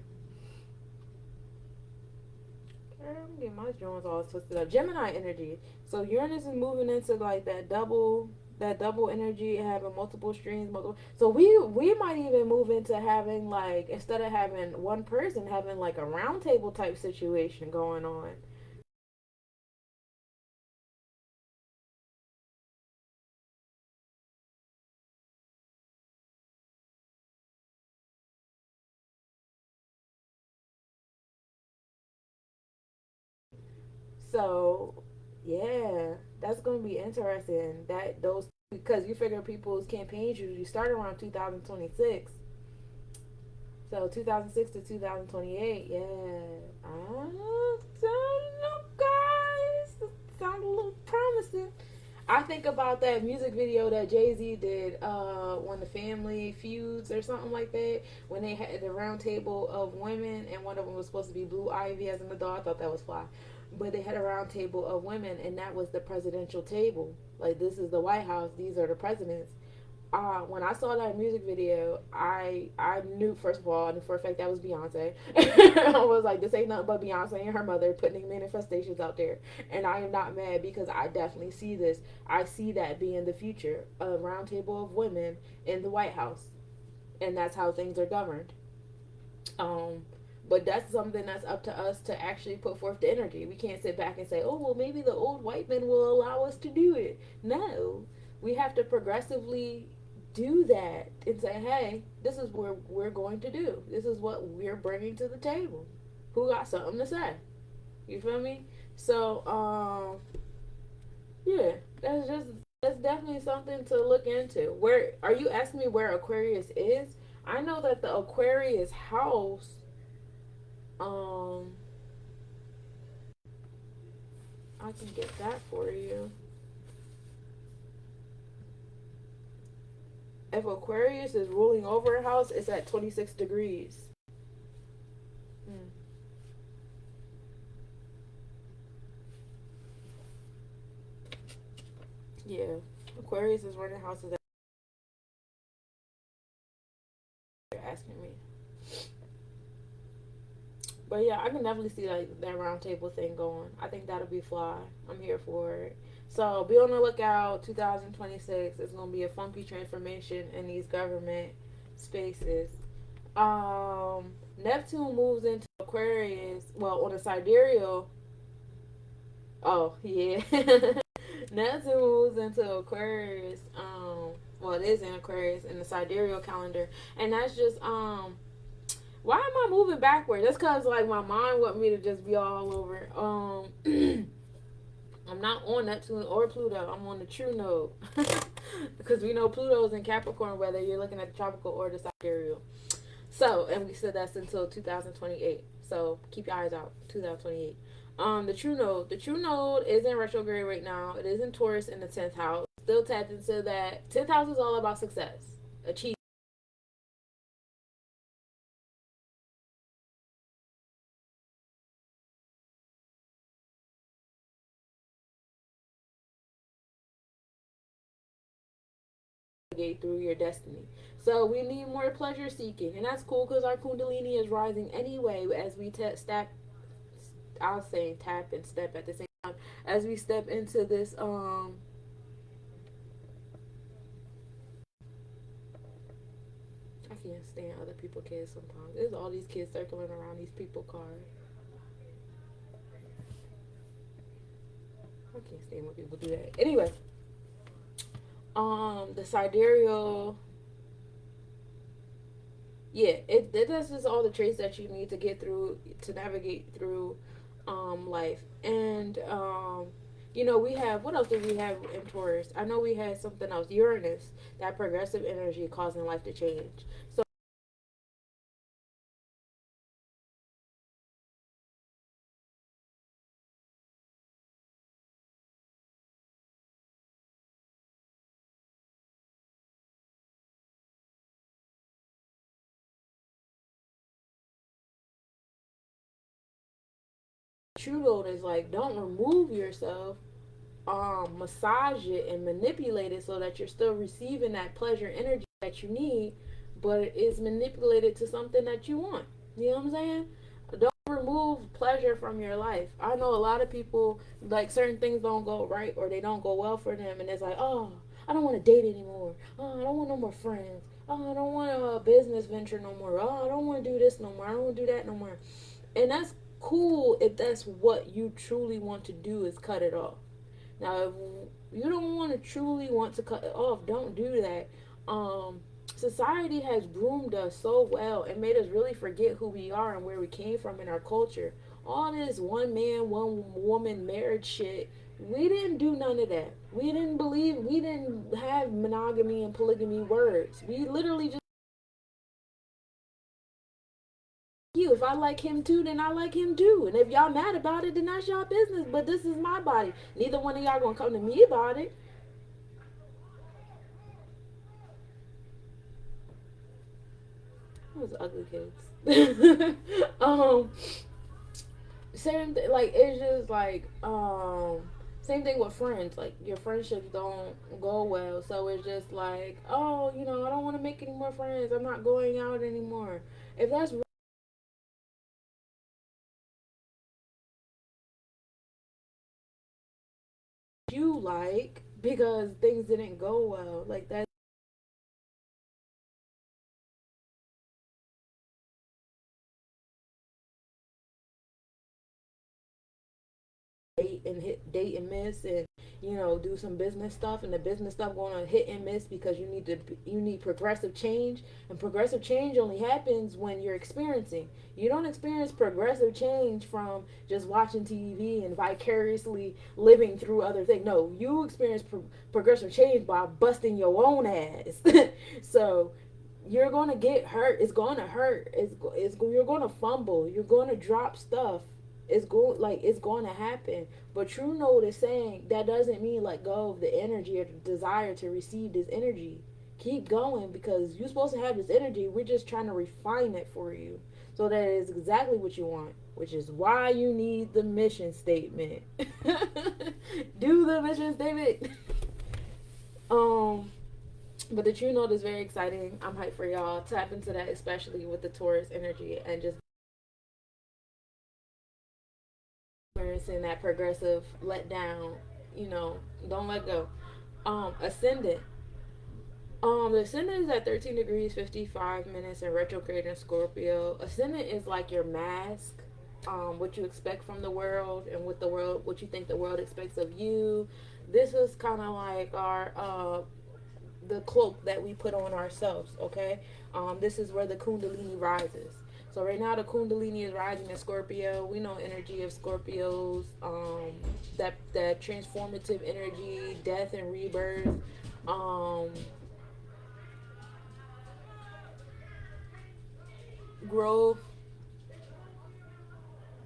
I'm getting my Jones all twisted up. Gemini energy. So Uranus is moving into like that double energy, having multiple streams, multiple. So we might even move into having like, instead of having one person, having like a round table type situation going on. So yeah, that's gonna be interesting. That those, because you figure people's campaigns usually start around 2026. So 2006 to 2028, yeah. I don't know, guys. It sounds a little promising. I think about that music video that Jay-Z did, when the family feuds or something like that, when they had the round table of women, and one of them was supposed to be Blue Ivy as an adult. I thought that was fly. But they had a round table of women, and that was the presidential table. Like, this is the White House, these are the presidents. When I saw that music video, I knew, first of all, I knew for a fact that was Beyonce. I was like, this ain't nothing but Beyonce and her mother putting manifestations out there, and I am not mad because I definitely see this. I see that being the future, a round table of women in the White House, and that's how things are governed. Um, but that's something that's up to us to actually put forth the energy. We can't sit back and say, oh, well, maybe the old white men will allow us to do it. No, we have to progressively do that and say, hey, this is what we're going to do. This is what we're bringing to the table. Who got something to say? You feel me? So, yeah, that's definitely something to look into. Where are you asking me where Aquarius is? I know that the Aquarius house, um, I can get that for you. If Aquarius is ruling over a house, it's at 26 degrees. Mm. Yeah, Aquarius is running houses that you're asking me. But yeah, I can definitely see like that round table thing going. I think that'll be fly. I'm here for it. So be on the lookout. 2026 is gonna be a funky transformation in these government spaces. Neptune moves into Aquarius. Well, on a sidereal. Oh yeah, Neptune moves into Aquarius. Well, it is in Aquarius in the sidereal calendar, and that's just why am I moving backwards? That's because like my mind want me to just be all over. I'm not on Neptune or Pluto. I'm on the true node because we know Pluto's in Capricorn, whether you're looking at the tropical or the sidereal. So, and we said that's until 2028. So keep your eyes out. 2028. The true node is in retrograde right now. It is in Taurus in the 10th house. Still tapped into that. 10th house is all about success, achievement. Through your destiny. So we need more pleasure seeking, and that's cool because our Kundalini is rising anyway as we step. I'll say tap and step at the same time as we step into this. I can't stand other people kids sometimes. There's all these kids circling around these people cars. I can't stand when people do that. Anyway, the sidereal, yeah, it does just all the traits that you need to get through to navigate through life. And We have, what else did we have in Taurus? I know we had something else, Uranus, that progressive energy causing life to change. So true gold is like, don't remove yourself, massage it and manipulate it so that you're still receiving that pleasure energy that you need, but it is manipulated to something that you want. You know what I'm saying? Don't remove pleasure from your life. I know a lot of people, like, certain things don't go right or they don't go well for them, and it's like, oh, I don't want to date anymore. Oh, I don't want no more friends. Oh, I don't want a business venture no more. Oh, I don't want to do this no more. I don't want to do that no more. And that's cool if that's what you truly want to do, is cut it off. Now, if you don't want to truly want to cut it off, don't do that. Um, Society has groomed us so well and made us really forget who we are and where we came from in our culture. All this one man, one woman marriage shit, we didn't do none of that. We didn't have monogamy and polygamy words. We literally just, you. If I like him too, then I like him too. And if y'all mad about it, then that's y'all business. But this is my body. Neither one of y'all gonna come to me about it. Those ugly kids. Same like, it's just like, same thing with friends. Like, your friendships don't go well, so it's just like, oh, I don't want to make any more friends. I'm not going out anymore. If that's what you like because things didn't go well, like that. Date and miss, and do some business stuff, and the business stuff going to hit and miss because you need progressive change, and progressive change only happens when you're experiencing. You don't experience progressive change from just watching TV and vicariously living through other things. No, you experience progressive change by busting your own ass. So you're gonna get hurt. It's gonna hurt. You're gonna fumble. You're gonna drop stuff. It's going to happen. But True Note is saying that doesn't mean let go of the energy or the desire to receive this energy. Keep going, because you're supposed to have this energy. We're just trying to refine it for you so that it's exactly what you want, which is why you need the mission statement. Do the mission statement. um but the True Note is very exciting. I'm hyped for y'all. Tap into that, especially with the Taurus energy, and just experiencing that progressive letdown. Don't let go. Ascendant. The ascendant is at 13 degrees 55 minutes in retrograde in Scorpio. Ascendant is like your mask, what you expect from the world, and what you think the world expects of you. This is kind of like our the cloak that we put on ourselves. Okay, this is where the Kundalini rises. So right now the Kundalini is rising in Scorpio. We know energy of Scorpios, that transformative energy, death and rebirth, um, growth,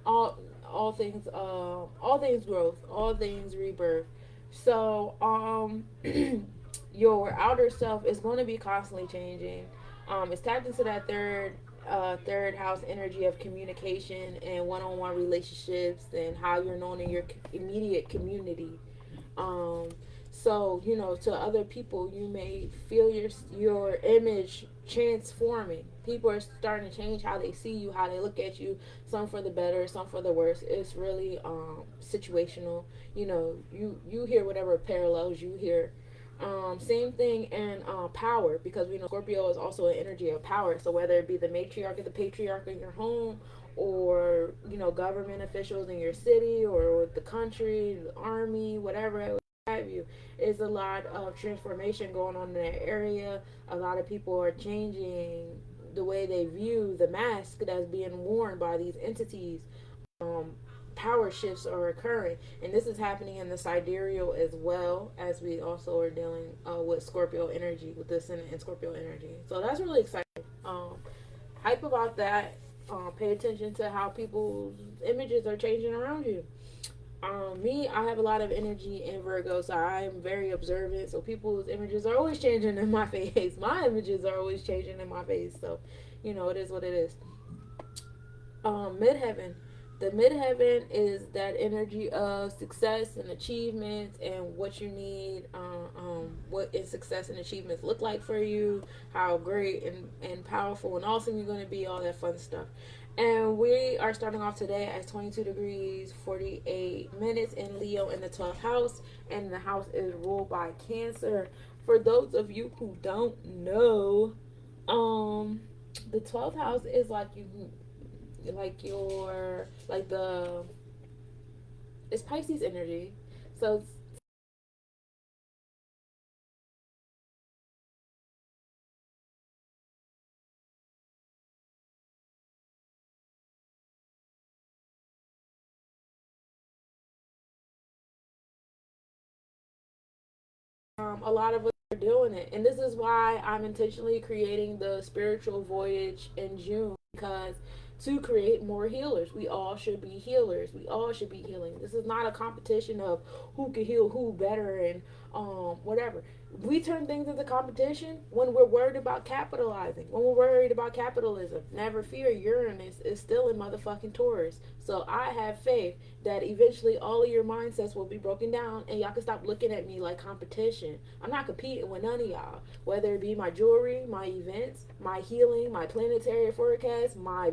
all all things growth, all things rebirth. So your outer self is going to be constantly changing. It's tapped into that third house energy of communication and one-on-one relationships and how you're known in your immediate community. um so, to other people, you may feel your image transforming. People are starting to change how they see you, how they look at you, some for the better, some for the worse. It's really situational. You hear whatever parallels you hear. Same thing in power, because we know Scorpio is also an energy of power. So whether it be the matriarch or the patriarch in your home, or government officials in your city, or the country, the army, whatever have you, is a lot of transformation going on in that area. A lot of people are changing the way they view the mask that's being worn by these entities. Um, power shifts are occurring, and this is happening in the sidereal as well, as we also are dealing with Scorpio energy, with the ascendant in Scorpio energy. So that's really exciting. Hype about that. Pay attention to how people's images are changing around you. Me, I have a lot of energy in Virgo, so I am very observant. So people's images are always changing in my face. My images are always changing in my face. So, it is what it is. Midheaven. The midheaven is that energy of success and achievements and what you need, what is success and achievements look like for you, how great and powerful and awesome you're going to be, all that fun stuff. And we are starting off today at 22 degrees, 48 minutes in Leo in the 12th house. And the house is ruled by Cancer. For those of you who don't know, the 12th house is like the it's Pisces energy. So a lot of us are doing it, and this is why I'm intentionally creating the spiritual voyage in June, because to create more healers, we all should be healers, we all should be healing. This is not a competition of who can heal who better and whatever. We turn things into competition when we're worried about capitalizing, when we're worried about capitalism. Never fear, Uranus is still in motherfucking Taurus. So I have faith that eventually all of your mindsets will be broken down and y'all can stop looking at me like competition. I'm not competing with none of y'all, whether it be my jewelry, my events, my healing, my planetary forecast, my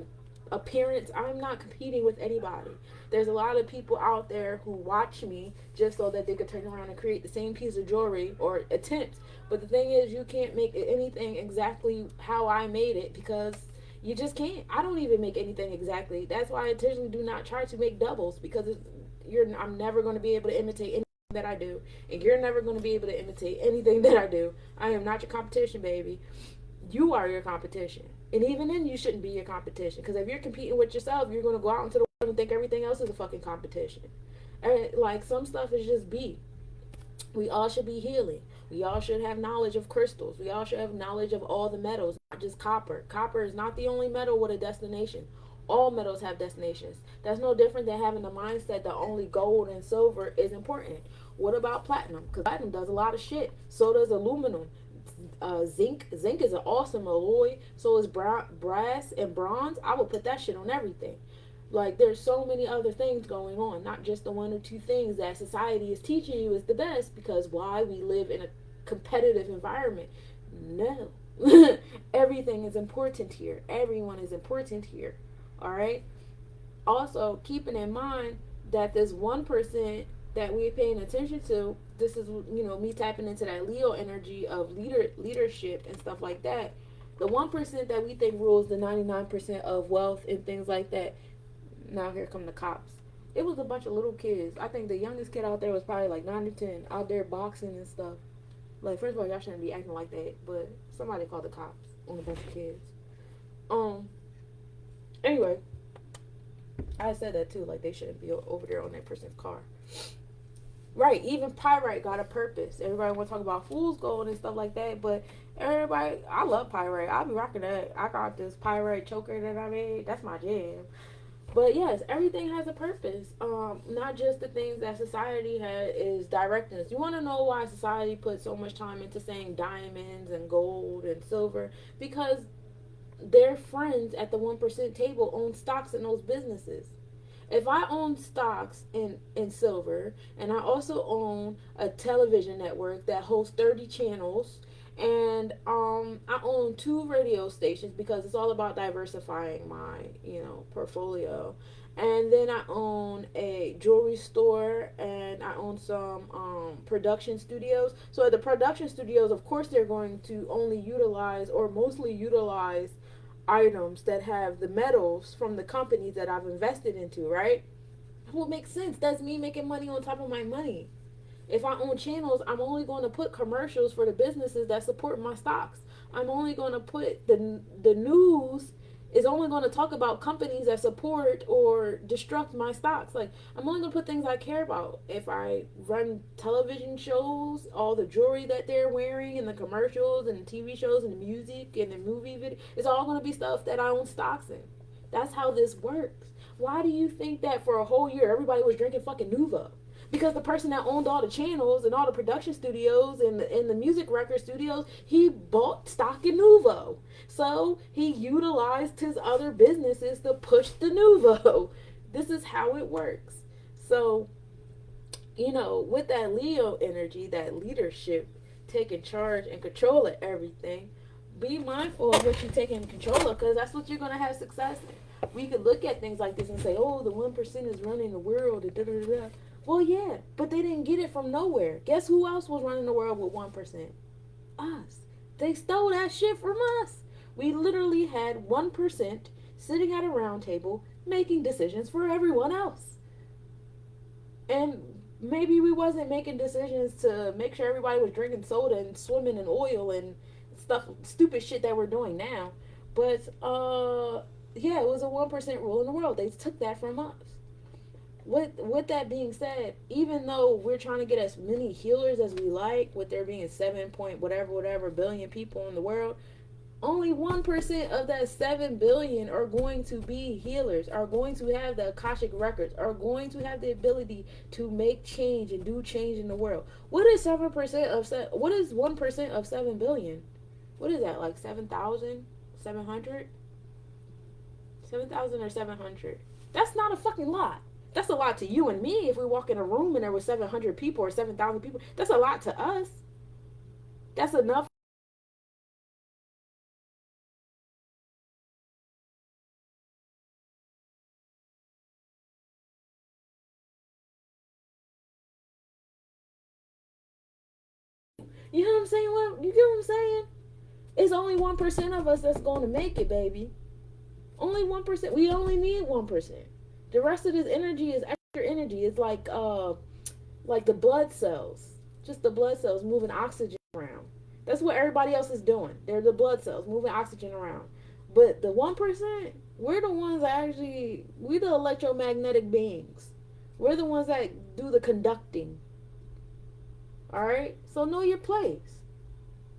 appearance. I'm not competing with anybody. There's a lot of people out there who watch me just so that they could turn around and create the same piece of jewelry or attempt. But the thing is, you can't make anything exactly how I made it, because you just can't. I don't even make anything exactly. That's why I intentionally do not try to make doubles, because I'm never going to be able to imitate anything that I do, and you're never going to be able to imitate anything that I do. I am not your competition, baby. You are your competition. And even then, you shouldn't be your competition. Because if you're competing with yourself, you're going to go out into the world and think everything else is a fucking competition. And like, some stuff is just be. We all should be healing. We all should have knowledge of crystals. We all should have knowledge of all the metals, not just copper. Copper is not the only metal with a destination. All metals have destinations. That's no different than having the mindset that only gold and silver is important. What about platinum? Because platinum does a lot of shit. So does aluminum. Zinc. Zinc is an awesome alloy. So is brass and bronze. I would put that shit on everything. Like, there's so many other things going on, not just the one or two things that society is teaching you is the best, because why? We live in a competitive environment. No. Everything is important here. Everyone is important here. All right. Also, keeping in mind that this 1% that we're paying attention to, this is, me tapping into that Leo energy of leadership and stuff like that. The 1% that we think rules the 99% of wealth and things like that. Now here come the cops. It was a bunch of little kids. I think the youngest kid out there was probably like 9 or 10, out there boxing and stuff. Like, first of all, y'all shouldn't be acting like that, but somebody called the cops on a bunch of kids. Anyway, I said that too. Like, they shouldn't be over there on that person's car. Right, even pyrite got a purpose. Everybody want to talk about fool's gold and stuff like that, but everybody, I love pyrite. I'll be rocking that. I got this pyrite choker that I made. That's my jam. But yes, everything has a purpose. Not just the things that society is directing us. You want to know why society puts so much time into saying diamonds and gold and silver? Because their friends at the 1% table own stocks in those businesses. If I own stocks in silver, and I also own a television network that hosts 30 channels, and I own 2 radio stations, because it's all about diversifying my portfolio. And then I own a jewelry store, and I own some production studios. So the production studios, of course, they're going to only utilize, or mostly utilize, items that have the metals from the companies that I've invested into, right? Well, makes sense. That's me making money on top of my money. If I own channels, I'm only going to put commercials for the businesses that support my stocks. I'm only going to put the news is only going to talk about companies that support or destruct my stocks. Like, I'm only going to put things I care about. If I run television shows, all the jewelry that they're wearing and the commercials and the TV shows and the music and the movie video, it's all going to be stuff that I own stocks in. That's how this works. Why do you think that for a whole year everybody was drinking fucking Nuvo? Because the person that owned all the channels and all the production studios and the music record studios, he bought stock in Nuvo. So he utilized his other businesses to push the Nuvo. This is how it works. So, with that Leo energy, that leadership, taking charge and control of everything, be mindful of what you're taking control of, because that's what you're going to have success in. We could look at things like this and say, oh, the 1% is running the world. Da, da, da, da. Well, yeah, but they didn't get it from nowhere. Guess who else was running the world with 1%? Us. They stole that shit from us. We literally had 1% sitting at a round table making decisions for everyone else. And maybe we wasn't making decisions to make sure everybody was drinking soda and swimming in oil and stuff, stupid shit that we're doing now. But, yeah, it was a 1% rule in the world. They took that from us. With that being said, even though we're trying to get as many healers as we like, with there being 7 point whatever billion people in the world, only 1% of that 7 billion are going to be healers, are going to have the Akashic records, are going to have the ability to make change and do change in the world. What is 7% of what is 1% of 7 billion? What is that, like 7,700? 7,000 or 700? That's not a fucking lot. That's a lot to you and me. If we walk in a room and there were 700 people or 7,000 people, that's a lot to us. That's enough. You know what I'm saying? You get what I'm saying? It's only 1% of us that's going to make it, baby. Only 1%. We only need 1%. The rest of this energy is extra energy. It's like the blood cells. Just the blood cells moving oxygen around. That's what everybody else is doing. They're the blood cells moving oxygen around. But the 1%, we're the ones that actually, we're the electromagnetic beings. We're the ones that do the conducting. Alright? So know your place.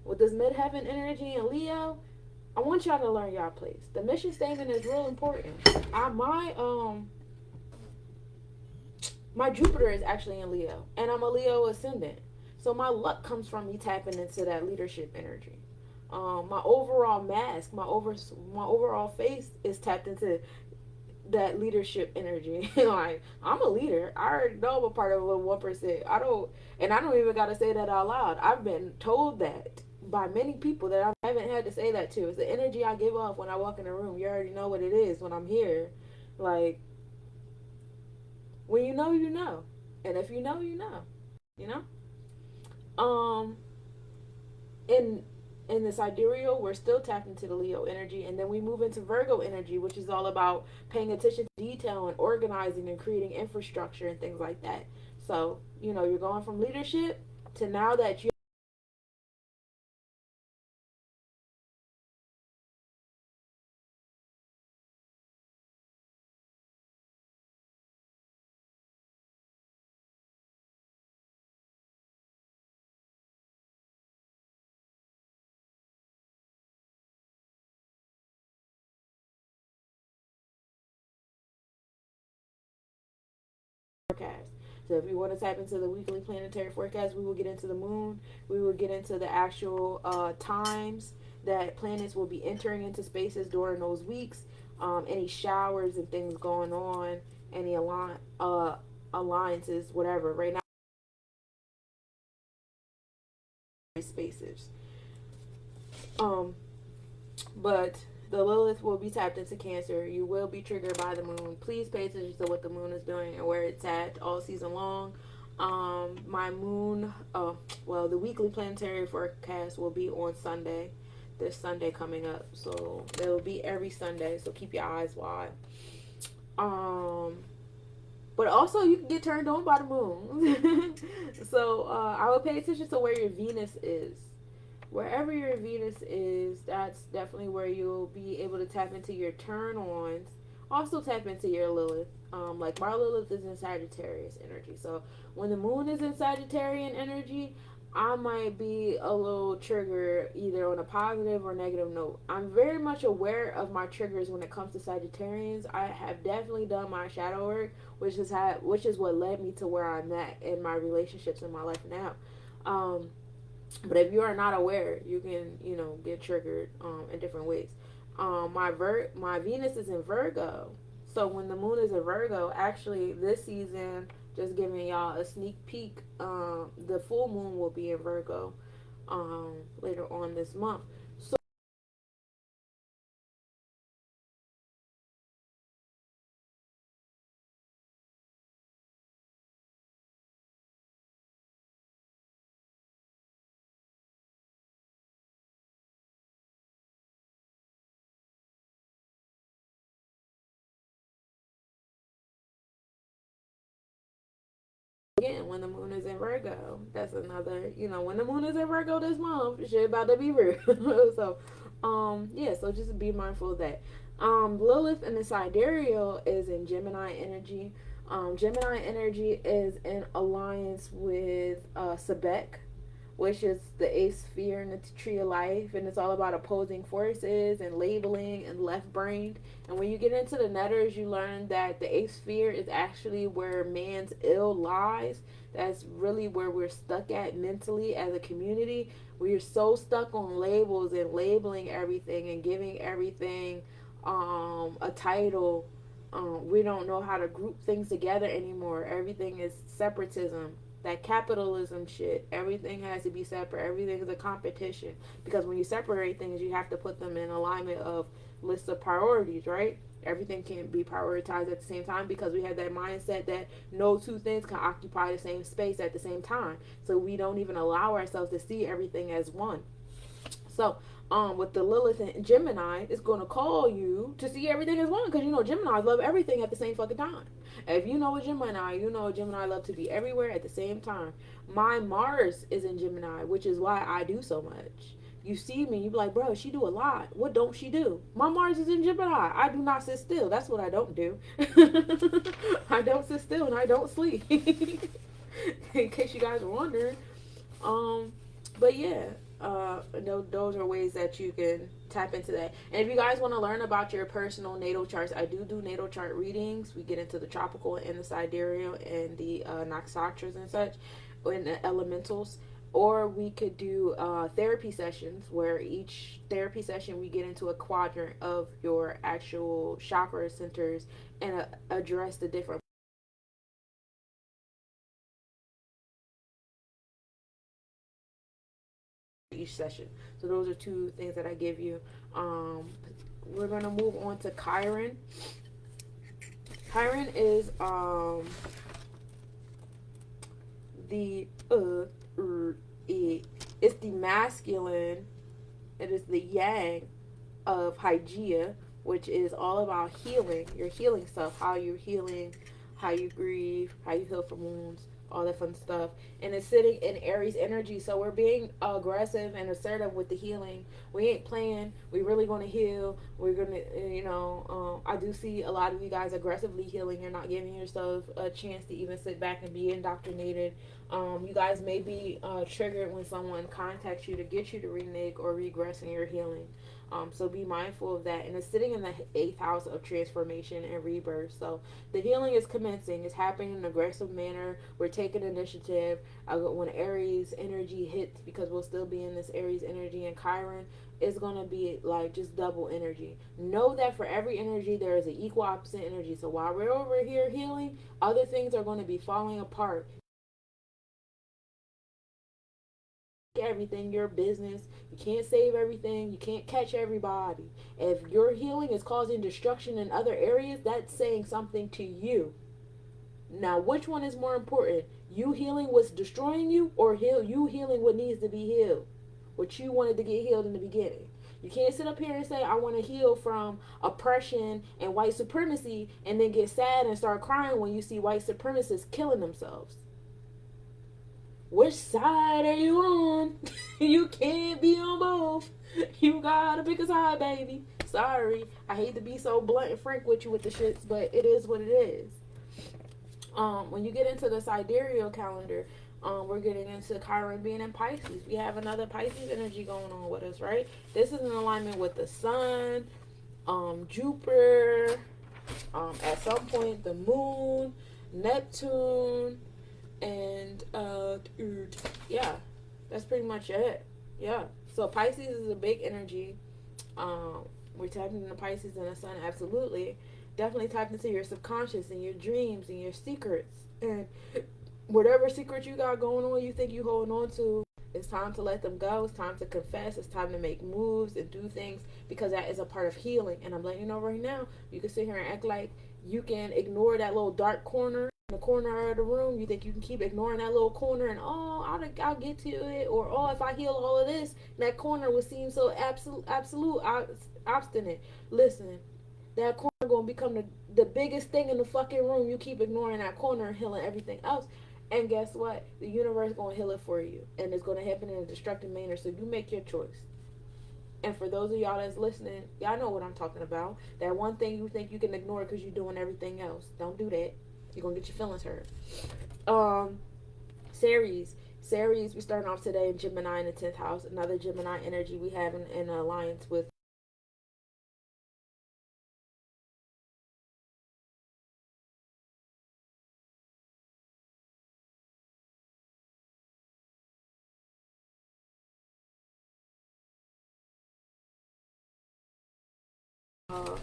With this midheaven energy in Leo, I want y'all to learn y'all place. The mission statement is real important. My Jupiter is actually in Leo, and I'm a Leo ascendant. So my luck comes from me tapping into that leadership energy. My overall mask, my overall face is tapped into that leadership energy. Like, I'm a leader. I already know I'm a part of a 1%. I don't even gotta say that out loud. I've been told that by many people that I haven't had to say that to. It's the energy I give off when I walk in a room. You already know what it is when I'm here. Like, when you know, you know. And if you know, you know. You know? In the sidereal, we're still tapped into the Leo energy, and then we move into Virgo energy, which is all about paying attention to detail and organizing and creating infrastructure and things like that. So, you're going from leadership to now that you forecast. So if you want to tap into the weekly planetary forecast, we will get into the moon. We will get into the actual times that planets will be entering into spaces during those weeks. Any showers and things going on, any alliances, whatever. Right now, spaces. But the Lilith will be tapped into Cancer. You will be triggered by the moon. Please pay attention to what the moon is doing and where it's at all season long. My moon, the weekly planetary forecast will be on Sunday. This Sunday coming up. So it will be every Sunday. So keep your eyes wide. But also you can get turned on by the moon. So I would pay attention to where your Venus is. Wherever your Venus is, that's definitely where you'll be able to tap into your turn ons. Also tap into your Lilith. Like my Lilith is in Sagittarius energy. So when the moon is in Sagittarian energy, I might be a little triggered either on a positive or negative note. I'm very much aware of my triggers when it comes to Sagittarians. I have definitely done my shadow work, which is what led me to where I'm at in my relationships in my life now. Um, but if you are not aware, you can, get triggered in different ways. My Venus is in Virgo. So when the moon is in Virgo, actually this season, just giving y'all a sneak peek, the full moon will be in Virgo later on this month. So again, when the moon is in Virgo, that's another, when the moon is in Virgo this month, shit about to be real. So, yeah, so just be mindful of that. Lilith in the sidereal is in Gemini energy. Gemini energy is in alliance with Sebek, which is the eighth sphere in the tree of life, and it's all about opposing forces and labeling and left brained. And when you get into the netters, you learn that the eighth sphere is actually where man's ill lies. That's really where we're stuck at mentally as a community. We're so stuck on labels and labeling everything and giving everything a title. We don't know how to group things together anymore. Everything is separatism, that capitalism shit. Everything has to be separate. Everything is a competition, because when you separate things, you have to put them in alignment of lists of priorities, right? Everything can't be prioritized at the same time, because we have that mindset that no two things can occupy the same space at the same time. So we don't even allow ourselves to see everything as one. So, with the Lilith and Gemini, it's going to call you to see everything as one, because Geminis love everything at the same fucking time. If you know a Gemini, you know a Gemini love to be everywhere at the same time. My Mars is in Gemini, which is why I do so much. You see me, you be like, bro, she do a lot. What don't she do? My Mars is in Gemini. I do not sit still. That's what I don't do. I don't sit still and I don't sleep. In case you guys are wondering. Um, but yeah, those are ways that you can tap into that. And if you guys want to learn about your personal natal charts, I do natal chart readings. We get into the tropical and the sidereal and the nakshatras and such, and the elementals. Or we could do therapy sessions, where each therapy session we get into a quadrant of your actual chakra centers and address the different each session. So those are two things that I give you. We're gonna move on to Chiron. Chiron is the it's the masculine. It is the yang of Hygeia, which is all about healing, your healing stuff, how you're healing, how you grieve, how you heal from wounds, all that fun stuff. And it's sitting in Aries energy, so we're being aggressive and assertive with the healing. We ain't playing. We really going to heal. We're going to, I do see a lot of you guys aggressively healing. You're not giving yourself a chance to even sit back and be indoctrinated. You guys may be triggered when someone contacts you to get you to renege or regress in your healing. So be mindful of that. And it's sitting in the eighth house of transformation and rebirth. So the healing is commencing. It's happening in an aggressive manner. We're taking initiative. When Aries energy hits, because we'll still be in this Aries energy, and Chiron is going to be like just double energy. Know that for every energy, there is an equal opposite energy. So while we're over here healing, other things are going to be falling apart. Everything your business, you can't save everything, you can't catch everybody. If your healing is causing destruction in other areas, that's saying something to you. Now, which one is more important, you healing what's destroying you, or you healing what needs to be healed, what you wanted to get healed in the beginning? You can't sit up here and say, I want to heal from oppression and white supremacy, and then get sad and start crying when you see white supremacists killing themselves. which side are you on? You can't be on both. You gotta pick a side, baby. Sorry, I hate to be so blunt and frank with you with the shits, but it is what it is. When you get into the sidereal calendar, we're getting into Chiron being in Pisces. We have another Pisces energy going on with us, right? This is in alignment with the sun, Jupiter, at some point the moon, Neptune, and yeah, that's pretty much it. Yeah. So Pisces is a big energy. We're tapping into Pisces and the sun, absolutely. Definitely tapped into your subconscious and your dreams and your secrets. And whatever secret you got going on, you think you holding on to, it's time to let them go. It's time to confess. It's time to make moves and do things because that is a part of healing. And I'm letting you know right now, you can sit here and act like you can ignore that little dark corner in the corner of the room. You think you can keep ignoring that little corner and, oh, I'll get to it. Or, oh, if I heal all of this, that corner would seem so absolute obstinate. Listen, that corner gonna become the biggest thing in the fucking room. You keep ignoring that corner and healing everything else. And guess what? The universe gonna heal it for you. And it's gonna happen in a destructive manner. So you make your choice. And for those of y'all that's listening, y'all know what I'm talking about. That one thing you think you can ignore because you're doing everything else. Don't do that. You're gonna get your feelings hurt. Ceres, we starting off today in Gemini in the 10th house. Another Gemini energy we have in alliance with uh,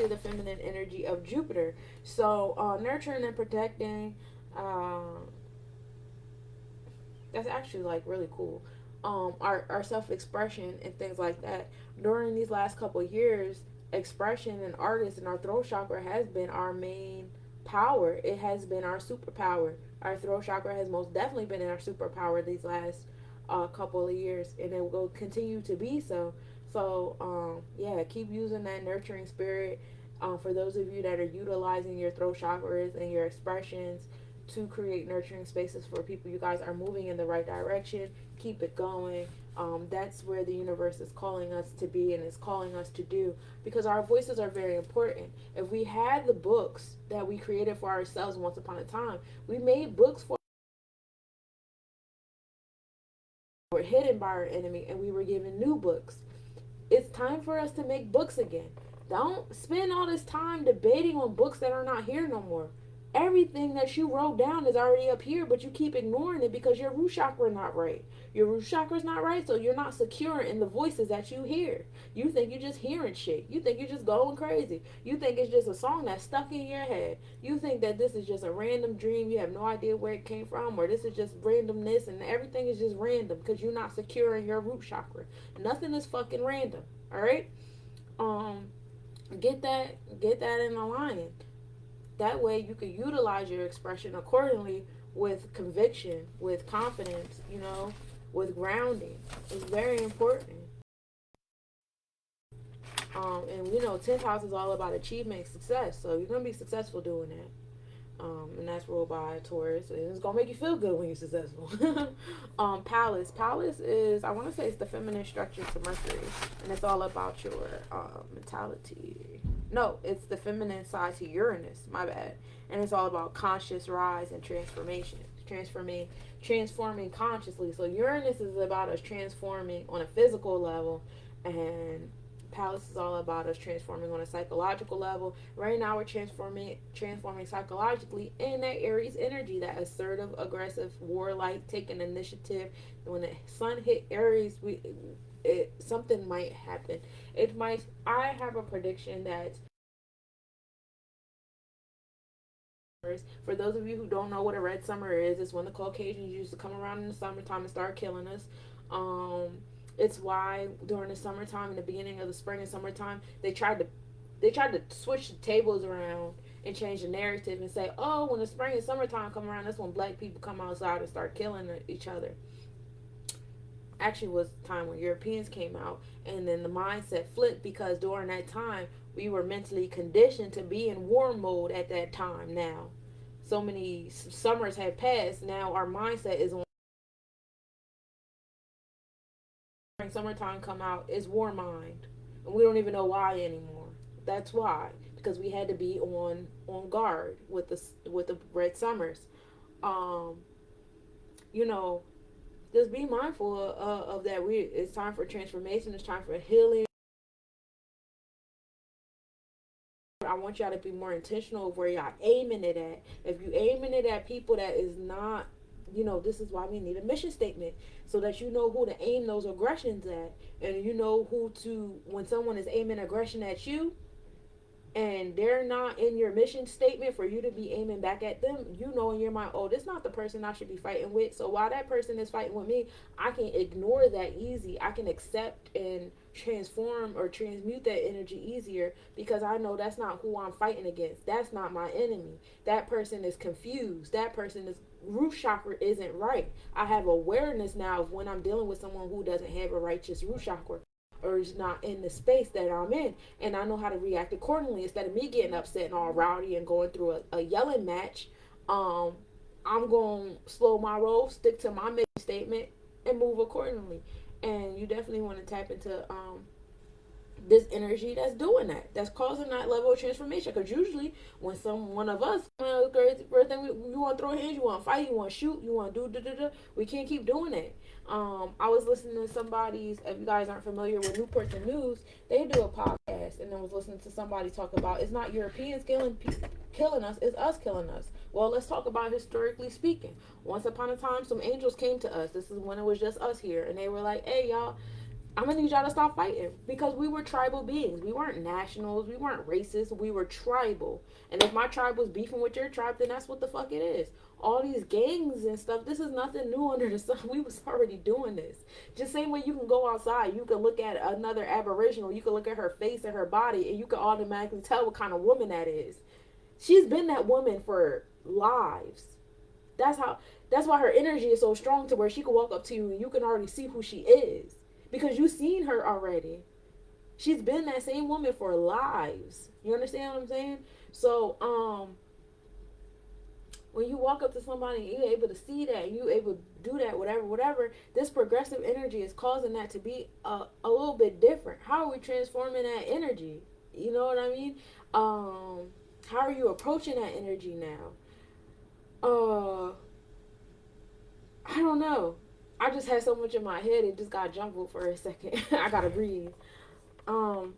the feminine energy of Jupiter. So nurturing and protecting, uh, that's actually like really cool. Our self expression and things like that. During these last couple of years, expression and artists and our throat chakra has been our main power. It has been our superpower. Our throat chakra has most definitely been our superpower these last couple of years, and it will continue to be so. So yeah, keep using that nurturing spirit. For those of you that are utilizing your throat chakras and your expressions to create nurturing spaces for people, you guys are moving in the right direction. Keep it going. That's where the universe is calling us to be and is calling us to do, because our voices are very important. If we had the books that we created for ourselves once upon a time, we made books for were hidden by our enemy, and we were given new books. It's time for us to make books again. Don't spend all this time debating on books that are not here no more. Everything that you wrote down is already up here, but you keep ignoring it because your root chakra is not right. Your root chakra is not right, so you're not secure in the voices that you hear. You think you're just hearing shit. You think you're just going crazy. You think it's just a song that's stuck in your head. You think that this is just a random dream. You have no idea where it came from, or this is just randomness, and everything is just random because you're not secure in your root chakra. Nothing is fucking random. All right. Um, get that in alignment. That way you can utilize your expression accordingly with conviction, with confidence, with grounding. It's very important. And 10th house is all about achievement and success. So you're gonna be successful doing that. And that's ruled by Taurus. And it's gonna make you feel good when you're successful. Palace is, I want to say, it's the feminine structure to Mercury, and it's all about your mentality. No, it's the feminine side to Uranus. My bad. And it's all about conscious rise and transformation, transforming consciously. So Uranus is about us transforming on a physical level, and Palace is all about us transforming on a psychological level. Right now, we're transforming psychologically in that Aries energy, that assertive, aggressive, warlike, taking initiative. When the sun hit Aries, something might happen. It might. I have a prediction that, for those of you who don't know what a red summer is, it's when the Caucasians used to come around in the summertime and start killing us. It's why during the summertime, in the beginning of the spring and summertime, they tried to switch the tables around and change the narrative and say, oh, when the spring and summertime come around, that's when black people come outside and start killing each other. Actually, was the time when Europeans came out, and then the mindset flipped, because during that time We were mentally conditioned to be in war mode at that time. Now so many summers have passed. Now our mindset is on summertime come out is war mind, and we don't even know why anymore. That's why, because we had to be on guard with the red summers. Um, you know, just be mindful of that. It's time for transformation. It's time for healing. I want y'all to be more intentional of where y'all aiming it at. If you aiming it at people that is not, this is why we need a mission statement, so that you know who to aim those aggressions at, and you know who to, when someone is aiming aggression at you, and they're not in your mission statement for you to be aiming back at them, you know in your mind, oh, this is not the person I should be fighting with. So while that person is fighting with me, I can ignore that easy. I can accept and transform or transmute that energy easier, because I know that's not who I'm fighting against. That's not my enemy. That person is confused. That person is root chakra isn't right. I have awareness now of when I'm dealing with someone who doesn't have a righteous root chakra, or is not in the space that I'm in, and I know how to react accordingly. Instead of me getting upset and all rowdy and going through a yelling match, um, I'm going to slow my roll, stick to my mission statement, and move accordingly. And you definitely want to tap into this energy that's doing that, that's causing that level of transformation. Because usually when one of us, crazy first thing, you want to throw hands, you want to fight, you want to shoot, you want to do. We can't keep doing it. I was listening to somebody's, if you guys aren't familiar with Newport the News, they do a podcast, and I was listening to somebody talk about, it's not Europeans killing us, it's us killing us. Well, let's talk about historically speaking. Once upon a time, some angels came to us. This is when it was just us here, and they were like, hey y'all, I'm gonna need y'all to stop fighting, because we were tribal beings. We weren't nationals. We weren't racist. We were tribal. And if my tribe was beefing with your tribe, then that's what the fuck it is. All these gangs and stuff, this is nothing new under the sun. We was already doing this. Just same way you can go outside, you can look at another aboriginal, you can look at her face and her body, and you can automatically tell what kind of woman that is. She's been that woman for lives. That's how. That's why her energy is so strong, to where she can walk up to you and you can already see who she is, because you've seen her already. She's been that same woman for lives. You understand what I'm saying? So, when you walk up to somebody and you're able to see that, and you're able to do that, whatever, this progressive energy is causing that to be a little bit different. How are we transforming that energy? You know what I mean? How are you approaching that energy now? Uh, I don't know. I just had so much in my head, it just got jumbled for a second. I gotta breathe. Um,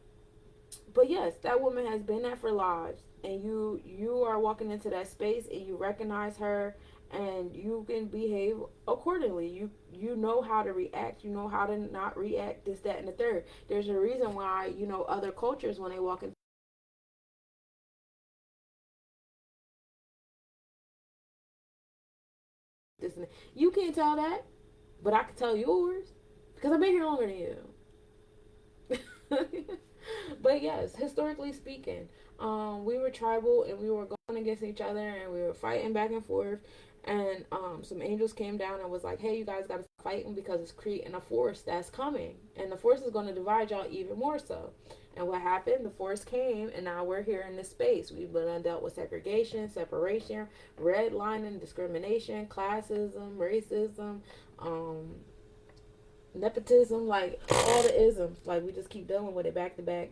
but yes, that woman has been there for lives, and you are walking into that space, and you recognize her, and you can behave accordingly. You know how to react. You know how to not react. This, that, and the third. There's a reason why other cultures, when they walk in this, you can't tell that, but I can tell yours, because I've been here longer than you. But yes, historically speaking, we were tribal, and we were going against each other, and we were fighting back and forth. And some angels came down and was like, hey, you guys got to stop fighting, because it's creating a force that's coming. And the force is going to divide y'all even more so. And what happened? The force came, and now we're here in this space. We've been dealt with segregation, separation, redlining, discrimination, classism, racism, um, nepotism, like all the isms. Like, we just keep dealing with it back to back,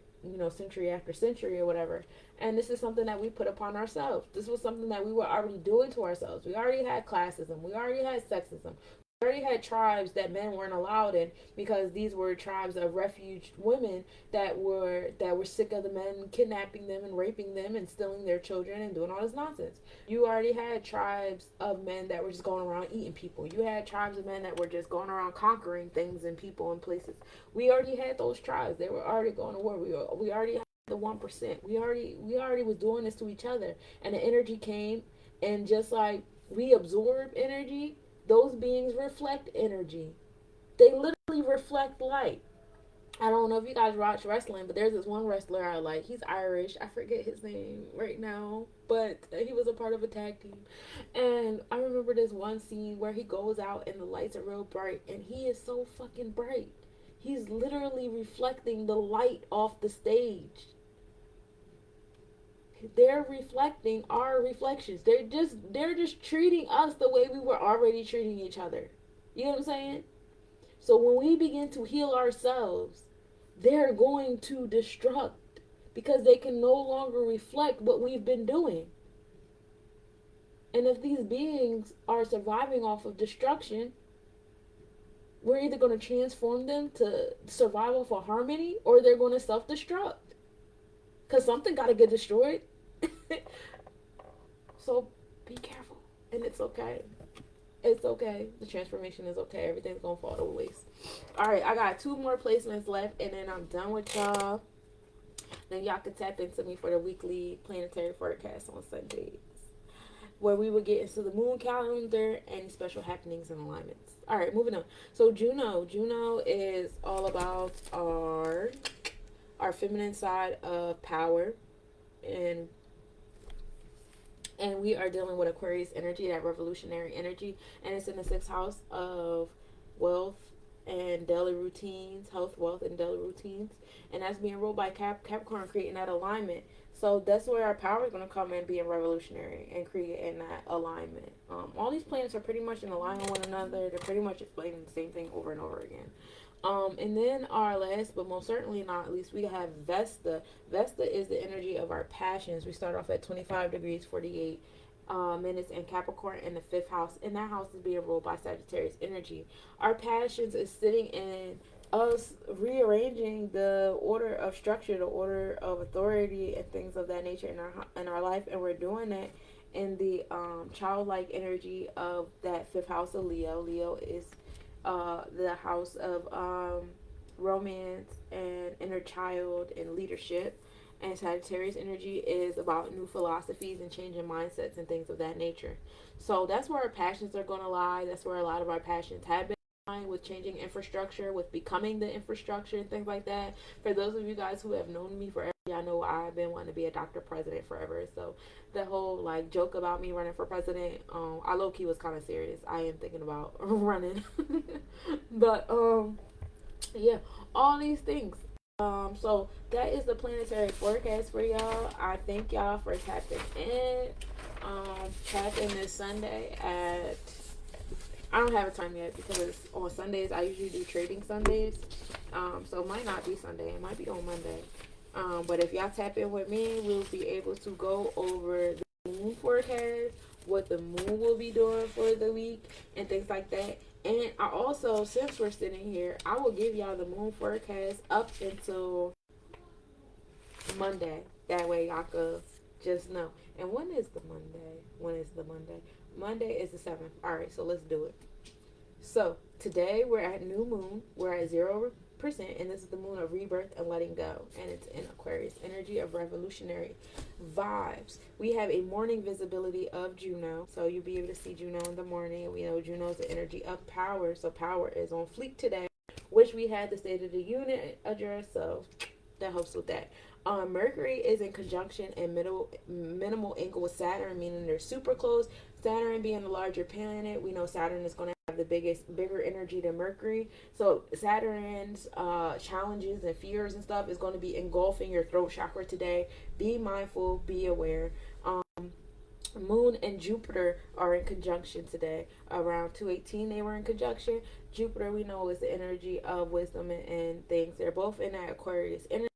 century after century or whatever. And this is something that we put upon ourselves. This was something that we were already doing to ourselves. We already had classism. We already had sexism. We already had tribes that men weren't allowed in, because these were tribes of refuge women that were sick of the men kidnapping them and raping them and stealing their children and doing all this nonsense. You already had tribes of men that were just going around eating people. You had tribes of men that were just going around conquering things and people and places. We already had those tribes. They were already going to war. We already had the 1%. We already was doing this to each other. And the energy came, and just like we absorb energy, those beings reflect energy. They literally reflect light. I don't know if you guys watch wrestling, but there's this one wrestler I like. He's Irish. I forget his name right now, but he was a part of a tag team. And I remember this one scene where he goes out and the lights are real bright, and he is so fucking bright. He's literally reflecting the light off the stage. they're reflecting our reflections. They're just treating us the way we were already treating each other. You know what I'm saying? So when we begin to heal ourselves, they're going to destruct because they can no longer reflect what we've been doing. And if these beings are surviving off of destruction, we're either going to transform them to survive off of harmony or they're going to self destruct. Because something got to get destroyed. So be careful. And it's okay. It's okay. The transformation is okay. Everything's going to fall to waste. All right, I got 2 more placements left, and then I'm done with y'all. Then y'all can tap into me for the weekly planetary forecast on Sundays, where we will get into the moon calendar and special happenings and alignments. All right, moving on. So Juno is all about our feminine side of power, and we are dealing with Aquarius energy, that revolutionary energy, and it's in the 6th house of wealth and daily routines, health, wealth, and daily routines, and that's being ruled by Capricorn, creating that alignment. So that's where our power is going to come in, being revolutionary and creating that alignment. All these planets are pretty much in alignment with one another. They're pretty much explaining the same thing over and over again. And then our last, but most certainly not least, we have Vesta. Vesta is the energy of our passions. We start off at 25 degrees 48 minutes in Capricorn in the 5th house, and that house is being ruled by Sagittarius energy. Our passions is sitting in us rearranging the order of structure, the order of authority, and things of that nature in our life, and we're doing that in the childlike energy of that 5th house of Leo. Leo is the house of romance and inner child and leadership. And Sagittarius energy is about new philosophies and changing mindsets and things of that nature. So that's where our passions are going to lie. That's where a lot of our passions have been lying, with changing infrastructure, with becoming the infrastructure and things like that. For those of you guys who have known me forever, y'all know I've been wanting to be a doctor president forever. So the whole like joke about me running for president, I low key was kind of serious. I am thinking about running, but yeah, all these things. So that is the planetary forecast for y'all. I thank y'all for tapping in. Tap in this Sunday at, I don't have a time yet because on Sundays I usually do trading Sundays. So it might not be Sunday. It might be on Monday. But if y'all tap in with me, we'll be able to go over the moon forecast, what the moon will be doing for the week, and things like that. And I also, since we're sitting here, I will give y'all the moon forecast up until Monday. That way y'all could just know. And when is the Monday? When is the Monday? Monday is the 7th. All right, so let's do it. So today we're at new moon. We're at 0%, and this is the moon of rebirth and letting go, and it's in Aquarius energy of revolutionary vibes. We have a morning visibility of Juno, so you'll be able to see Juno in the morning. We know Juno is the energy of power, so power is on fleek today, which we had the State of the Union address, so that helps with that. Mercury is in conjunction and minimal angle with Saturn, meaning they're super close. Saturn being the larger planet, we know Saturn is going to have the bigger energy than Mercury. So Saturn's challenges and fears and stuff is going to be engulfing your throat chakra today. Be mindful, be aware. Moon and Jupiter are in conjunction today. Around 2:18 they were in conjunction. Jupiter, we know, is the energy of wisdom and things. They're both in that Aquarius energy.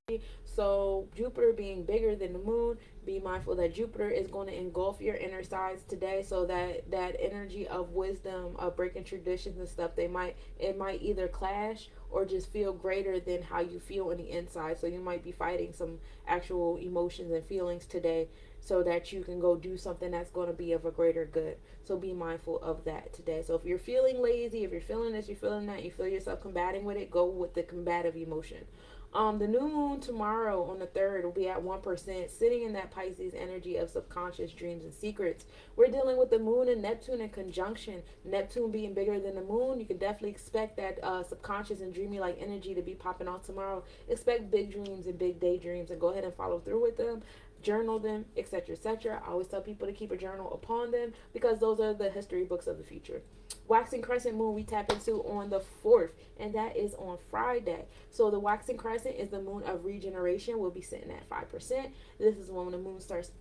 So Jupiter being bigger than the moon, be mindful that Jupiter is going to engulf your inner sides today. So that energy of wisdom, of breaking traditions and stuff, it might either clash or just feel greater than how you feel on the inside. So you might be fighting some actual emotions and feelings today, so that you can go do something that's going to be of a greater good. So be mindful of that today. So if you're feeling lazy, if you're feeling this, you're feeling that, you feel yourself combating with it, go with the combative emotion. The new moon tomorrow on the 3rd will be at 1%, sitting in that Pisces energy of subconscious dreams and secrets. We're dealing with the moon and Neptune in conjunction. Neptune being bigger than the moon, you can definitely expect that subconscious and dreamy like energy to be popping out tomorrow. Expect big dreams and big daydreams, and go ahead and follow through with them. journal them, etc., etc. I always tell people to keep a journal upon them because those are the history books of the future. Waxing crescent moon we tap into on the 4th, and that is on Friday. So the waxing crescent is the moon of regeneration. We'll be sitting at 5%. This is when the moon starts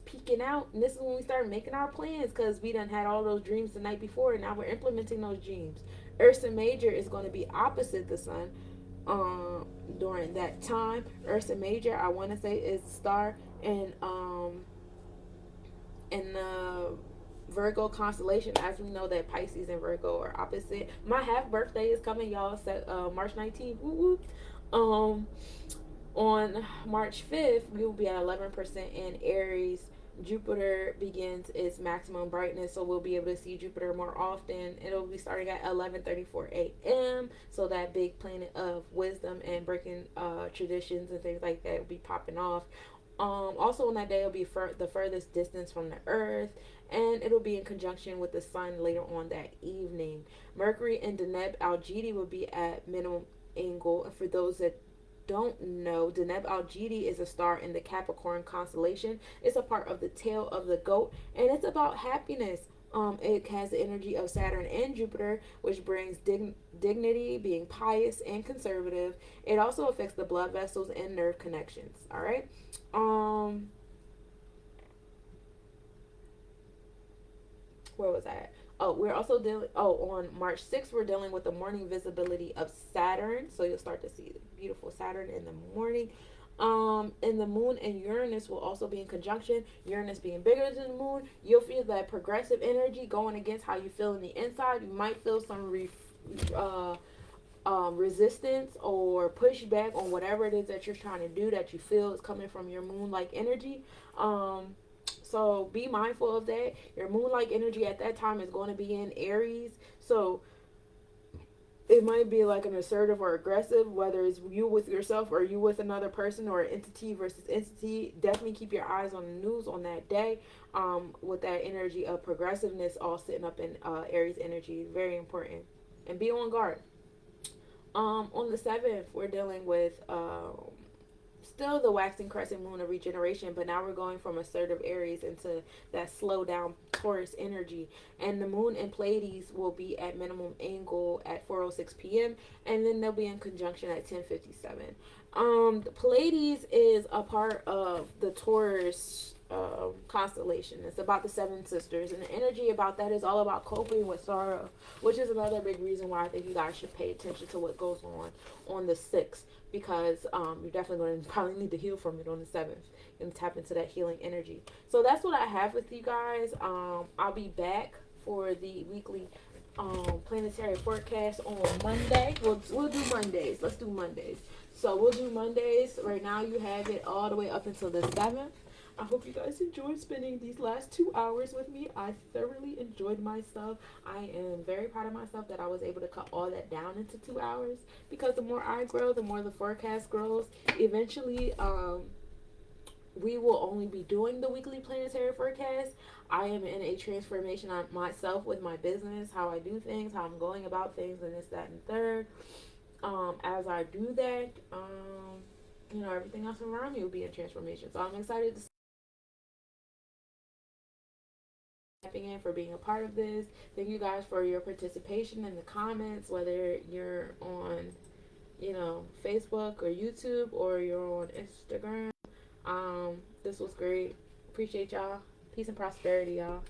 peeking out, and this is when we start making our plans because we done had all those dreams the night before, and now we're implementing those dreams. Ursa Major is going to be opposite the sun during that time. Ursa Major, I want to say, is the star in the Virgo constellation. As we know that Pisces and Virgo are opposite. My half birthday is coming, y'all. March 19th. Woo woo. On March 5th, we will be at 11% in Aries. Jupiter begins its maximum brightness, so we'll be able to see Jupiter more often. It'll be starting at 11:34 a.m. So that big planet of wisdom and breaking traditions and things like that will be popping off. Also on that day, it'll be the furthest distance from the Earth, and it'll be in conjunction with the Sun later on that evening. Mercury and Deneb Algidi will be at minimum angle. For those that don't know, Deneb Algidi is a star in the Capricorn constellation. It's a part of the tail of the goat, and it's about happiness. It has the energy of Saturn and Jupiter, which brings dignity, being pious and conservative. It also affects the blood vessels and nerve connections. All right. Where was I at? Oh, we're also dealing. Oh, on March 6th, we're dealing with the morning visibility of Saturn. So you'll start to see the beautiful Saturn in the morning. And the moon and Uranus will also be in conjunction. Uranus being bigger than the moon, you'll feel that progressive energy going against how you feel in the inside. You might feel some resistance or pushback on whatever it is that you're trying to do that you feel is coming from your moon-like energy. So be mindful of that. Your moon-like energy at that time is going to be in Aries. So it might be like an assertive or aggressive, whether it's you with yourself or you with another person or entity versus entity. Definitely keep your eyes on the news on that day, with that energy of progressiveness all sitting up in Aries energy. Very important. And be on guard. On the 7th, we're dealing with still the waxing crescent moon of regeneration, but now we're going from assertive Aries into that slow down Taurus energy. And the moon and Pleiades will be at minimum angle at 4:06 p.m. and then they'll be in conjunction at 10:57. The Pleiades is a part of the Taurus constellation. It's about the seven sisters, and the energy about that is all about coping with sorrow, which is another big reason why I think you guys should pay attention to what goes on the 6th, because you're definitely going to probably need to heal from it on the 7th and tap into that healing energy. So that's what I have with you guys. I'll be back for the weekly planetary forecast on Monday. We'll do Mondays. Let's do Mondays. So we'll do Mondays. Right now you have it all the way up until the 7th. I hope you guys enjoyed spending these last 2 hours with me. I thoroughly enjoyed myself. I am very proud of myself that I was able to cut all that down into 2 hours, because the more I grow, the more the forecast grows. Eventually, we will only be doing the weekly planetary forecast. I am in a transformation on myself with my business, how I do things, how I'm going about things, and this, that, and third. As I do that, everything else around me will be in transformation. So I'm excited to in for being a part of this. Thank you guys for your participation in the comments, whether you're on Facebook or YouTube or you're on Instagram. This was great. Appreciate y'all. Peace and prosperity, y'all.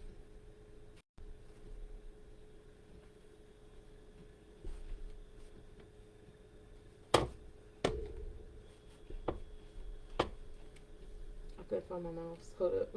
I couldn't find my mouse. Hold up.